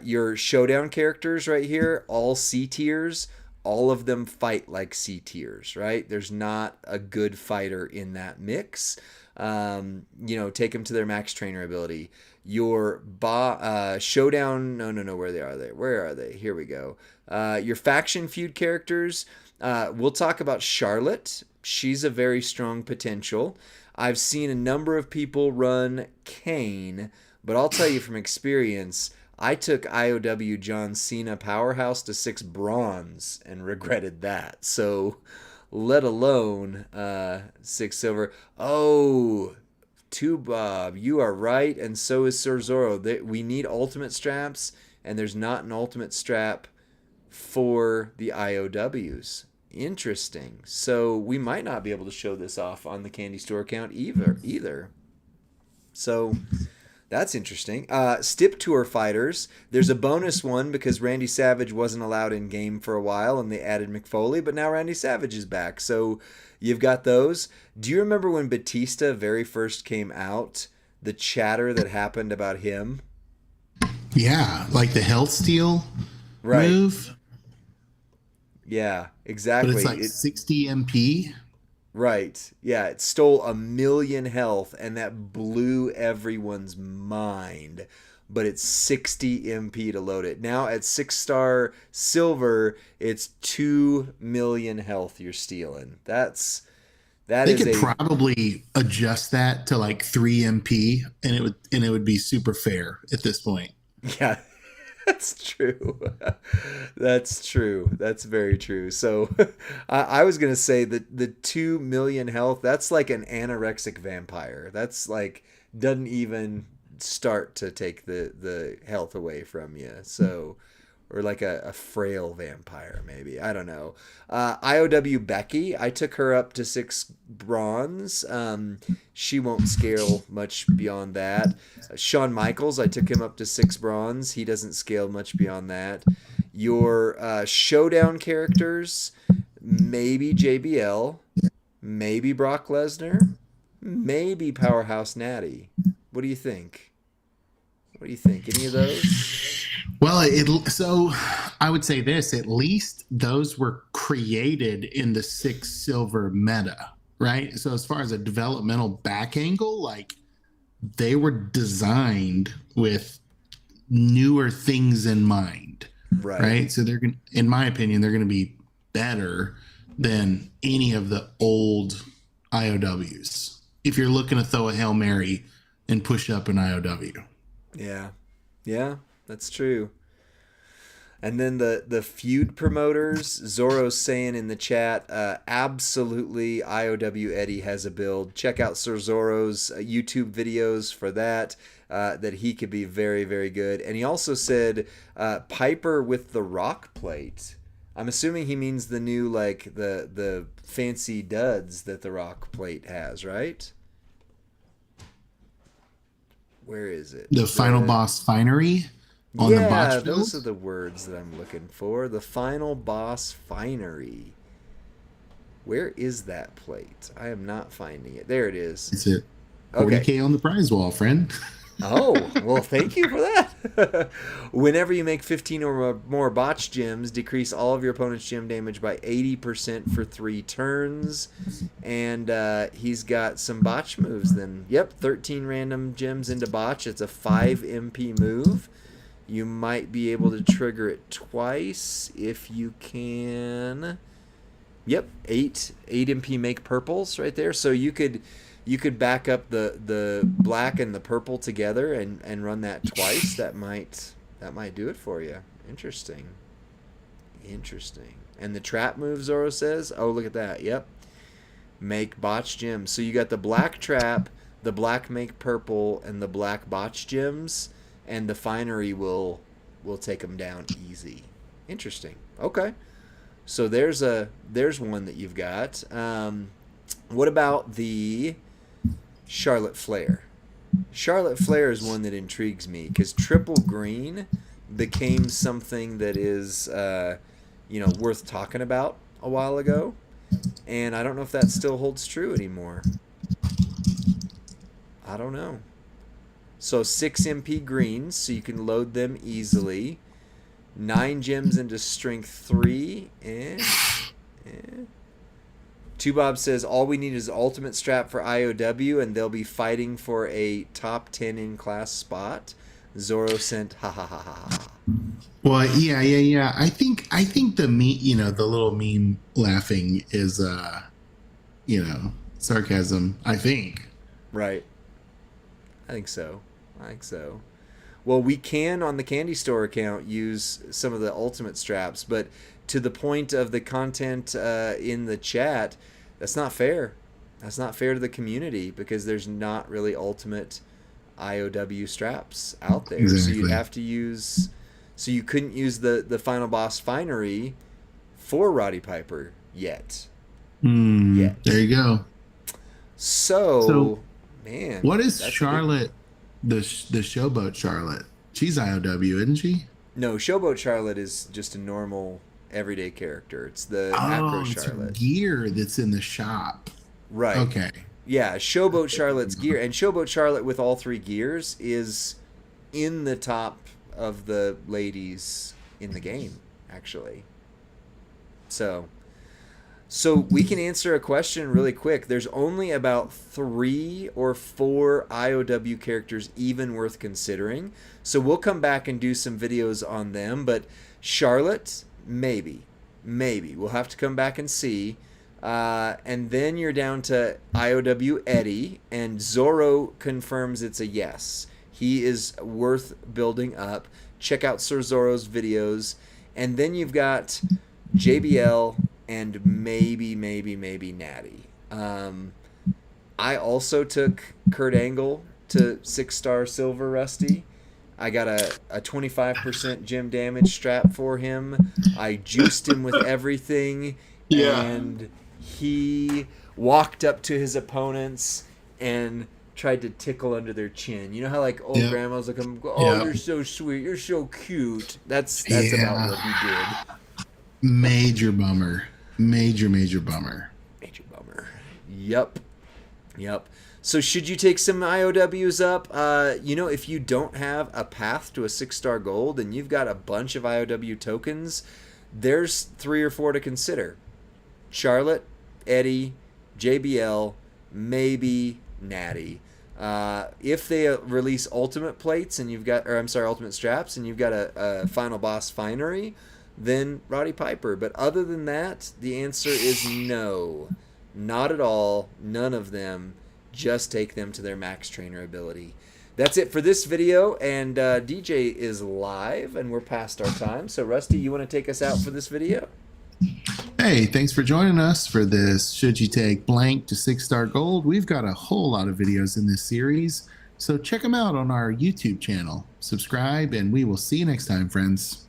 Your showdown characters right here, all C tiers, all of them fight like C tiers, right? There's not a good fighter in that mix. Take them to their max trainer ability. Your showdown, no, where are they? Here we go. Your faction feud characters, we'll talk about Charlotte. She's a very strong potential. I've seen a number of people run Kane, but I'll tell you from experience, I took IOW John Cena Powerhouse to 6 bronze and regretted that. So, let alone 6 silver. Oh, Bob, you are right, and so is Sir Zorro. We need ultimate straps, and there's not an ultimate strap for the IOWs. Interesting. So we might not be able to show this off on the Candy Store account either. So that's interesting. Stip Tour fighters. There's a bonus one because Randy Savage wasn't allowed in game for a while, and they added McFoley, but now Randy Savage is back. So you've got those. Do you remember when Batista very first came out? The chatter that happened about him. Yeah, like the Health Steal move. Yeah, exactly. But it's like 60 MP. Right. Yeah, it stole 1 million health, and that blew everyone's mind. But it's 60 MP to load it. Now at 6-star silver, it's 2 million health you're stealing. They could probably adjust that to like 3 MP, and it would be super fair at this point. Yeah. That's true. That's true. That's very true. So I was going to say that the 2 million health, that's like an anorexic vampire. That's like doesn't even start to take the health away from you. So, or like a frail vampire, maybe. I don't know. IOW Becky, I took her up to 6 bronze. She won't scale much beyond that. Shawn Michaels, I took him up to 6 bronze. He doesn't scale much beyond that. Your showdown characters, maybe JBL, maybe Brock Lesnar, maybe Powerhouse Natty. What do you think? What do you think? Any of those? Well, so I would say this, at least those were created in the 6 silver meta, right? So as far as a developmental back angle, like they were designed with newer things in mind, right? So they're going, in my opinion, they're going to be better than any of the old IOWs. If you're looking to throw a Hail Mary and push up an IOW. Yeah. Yeah. That's true. And then the feud promoters, Zorro's saying in the chat, absolutely IOW Eddie has a build. Check out Sir Zorro's YouTube videos for that, that he could be very, very good. And he also said Piper with the rock plate. I'm assuming he means the new, like, the fancy duds that the rock plate has, right? Where is it? The final boss finery? On the botch build? Those are the words that I'm looking for. The final boss finery. Where is that plate? I am not finding it. There it is. It's it. 40K on the prize wall, friend. Oh, well, thank you for that. Whenever you make 15 or more botch gems, decrease all of your opponent's gem damage by 80% for 3 turns. And he's got some botch moves then. Yep, 13 random gems into botch. It's a 5 MP move. You might be able to trigger it twice if you can. Yep, 8 MP make purples right there. So you could back up the black and the purple together and run that twice. That might do it for you. Interesting. And the trap move, Zorro says, oh, look at that. Yep. Make botch gems. So you got the black trap, the black make purple, and the black botch gems. And the finery will take them down easy. Interesting. Okay. So there's one that you've got. What about the Charlotte Flair? Charlotte Flair is one that intrigues me because triple green became something that is worth talking about a while ago, and I don't know if that still holds true anymore. I don't know. So 6 MP greens, so you can load them easily. 9 gems into strength 3. Two Bob says, all we need is ultimate strap for IOW, and they'll be fighting for a top 10 in class spot. Zorro sent ha ha ha ha ha. Well, yeah. I think the the little meme laughing is sarcasm, I think. Right. I think so. Well, we can, on the Candy Store account, use some of the ultimate straps, but to the point of the content in the chat, that's not fair. That's not fair to the community because there's not really ultimate IOW straps out there. So Exactly. you'd have to use. So you couldn't use the final boss finery for Roddy Piper yet. There you go. So man, what is that's Charlotte, the showboat Charlotte? She's IOW, isn't she? No, Showboat Charlotte is just a normal everyday character. It's the Acro It's her Charlotte. gear that's in the shop. Right. Okay. Yeah, Showboat Charlotte's gear. And Showboat Charlotte with all 3 gears is in the top of the ladies in the game, actually. So we can answer a question really quick. There's only about 3 or 4 IOW characters even worth considering. So we'll come back and do some videos on them. But Charlotte, maybe. We'll have to come back and see. And then you're down to IOW Eddie, and Zorro confirms it's a yes. He is worth building up. Check out Sir Zorro's videos. And then you've got JBL and maybe Natty. I also took Kurt Angle to 6-star silver, Rusty. I got a 25% gym damage strap for him. I juiced him with everything. Yeah. And he walked up to his opponents and tried to tickle under their chin. You know how like old grandmas look at him, oh, you're so sweet, you're so cute. That's about what he did. Major bummer. Major bummer. Major bummer. Yep. So should you take some IOWs up? If you don't have a path to a 6-star gold and you've got a bunch of IOW tokens, there's 3 or 4 to consider. Charlotte, Eddie, JBL, maybe Natty. If they release ultimate plates and ultimate straps and you've got a final boss finery, then Roddy Piper. But other than that, the answer is no. Not at all. None of them. Just take them to their max trainer ability. That's it for this video, and DJ is live, and we're past our time. So, Rusty, you want to take us out for this video? Hey, thanks for joining us for this Should You Take Blank to 6-star gold. We've got a whole lot of videos in this series, so check them out on our YouTube channel. Subscribe, and we will see you next time, friends.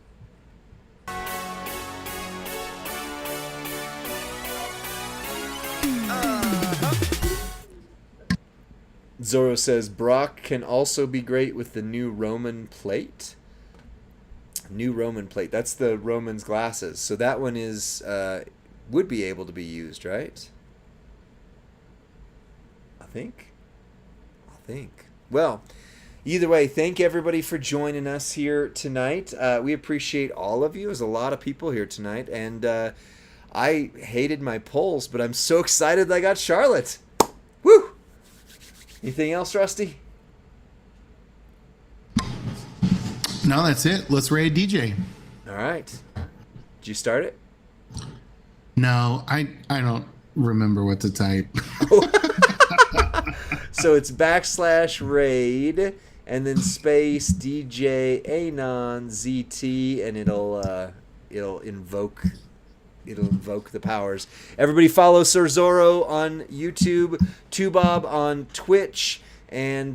Zorro says Brock can also be great with the new Roman plate. New Roman plate. That's the Roman's glasses. So that one is would be able to be used, right? I think. Well, either way, thank everybody for joining us here tonight. We appreciate all of you. There's a lot of people here tonight, and I hated my polls, but I'm so excited that I got Charlotte. Woo! Anything else, Rusty? No, that's it. Let's raid DJ. All right. Did you start it? No, I don't remember what to type. So it's /raid and then space DJ Anon ZT, and it'll invoke the powers. Everybody follow Sir Zorro on YouTube, Tubob on Twitch, and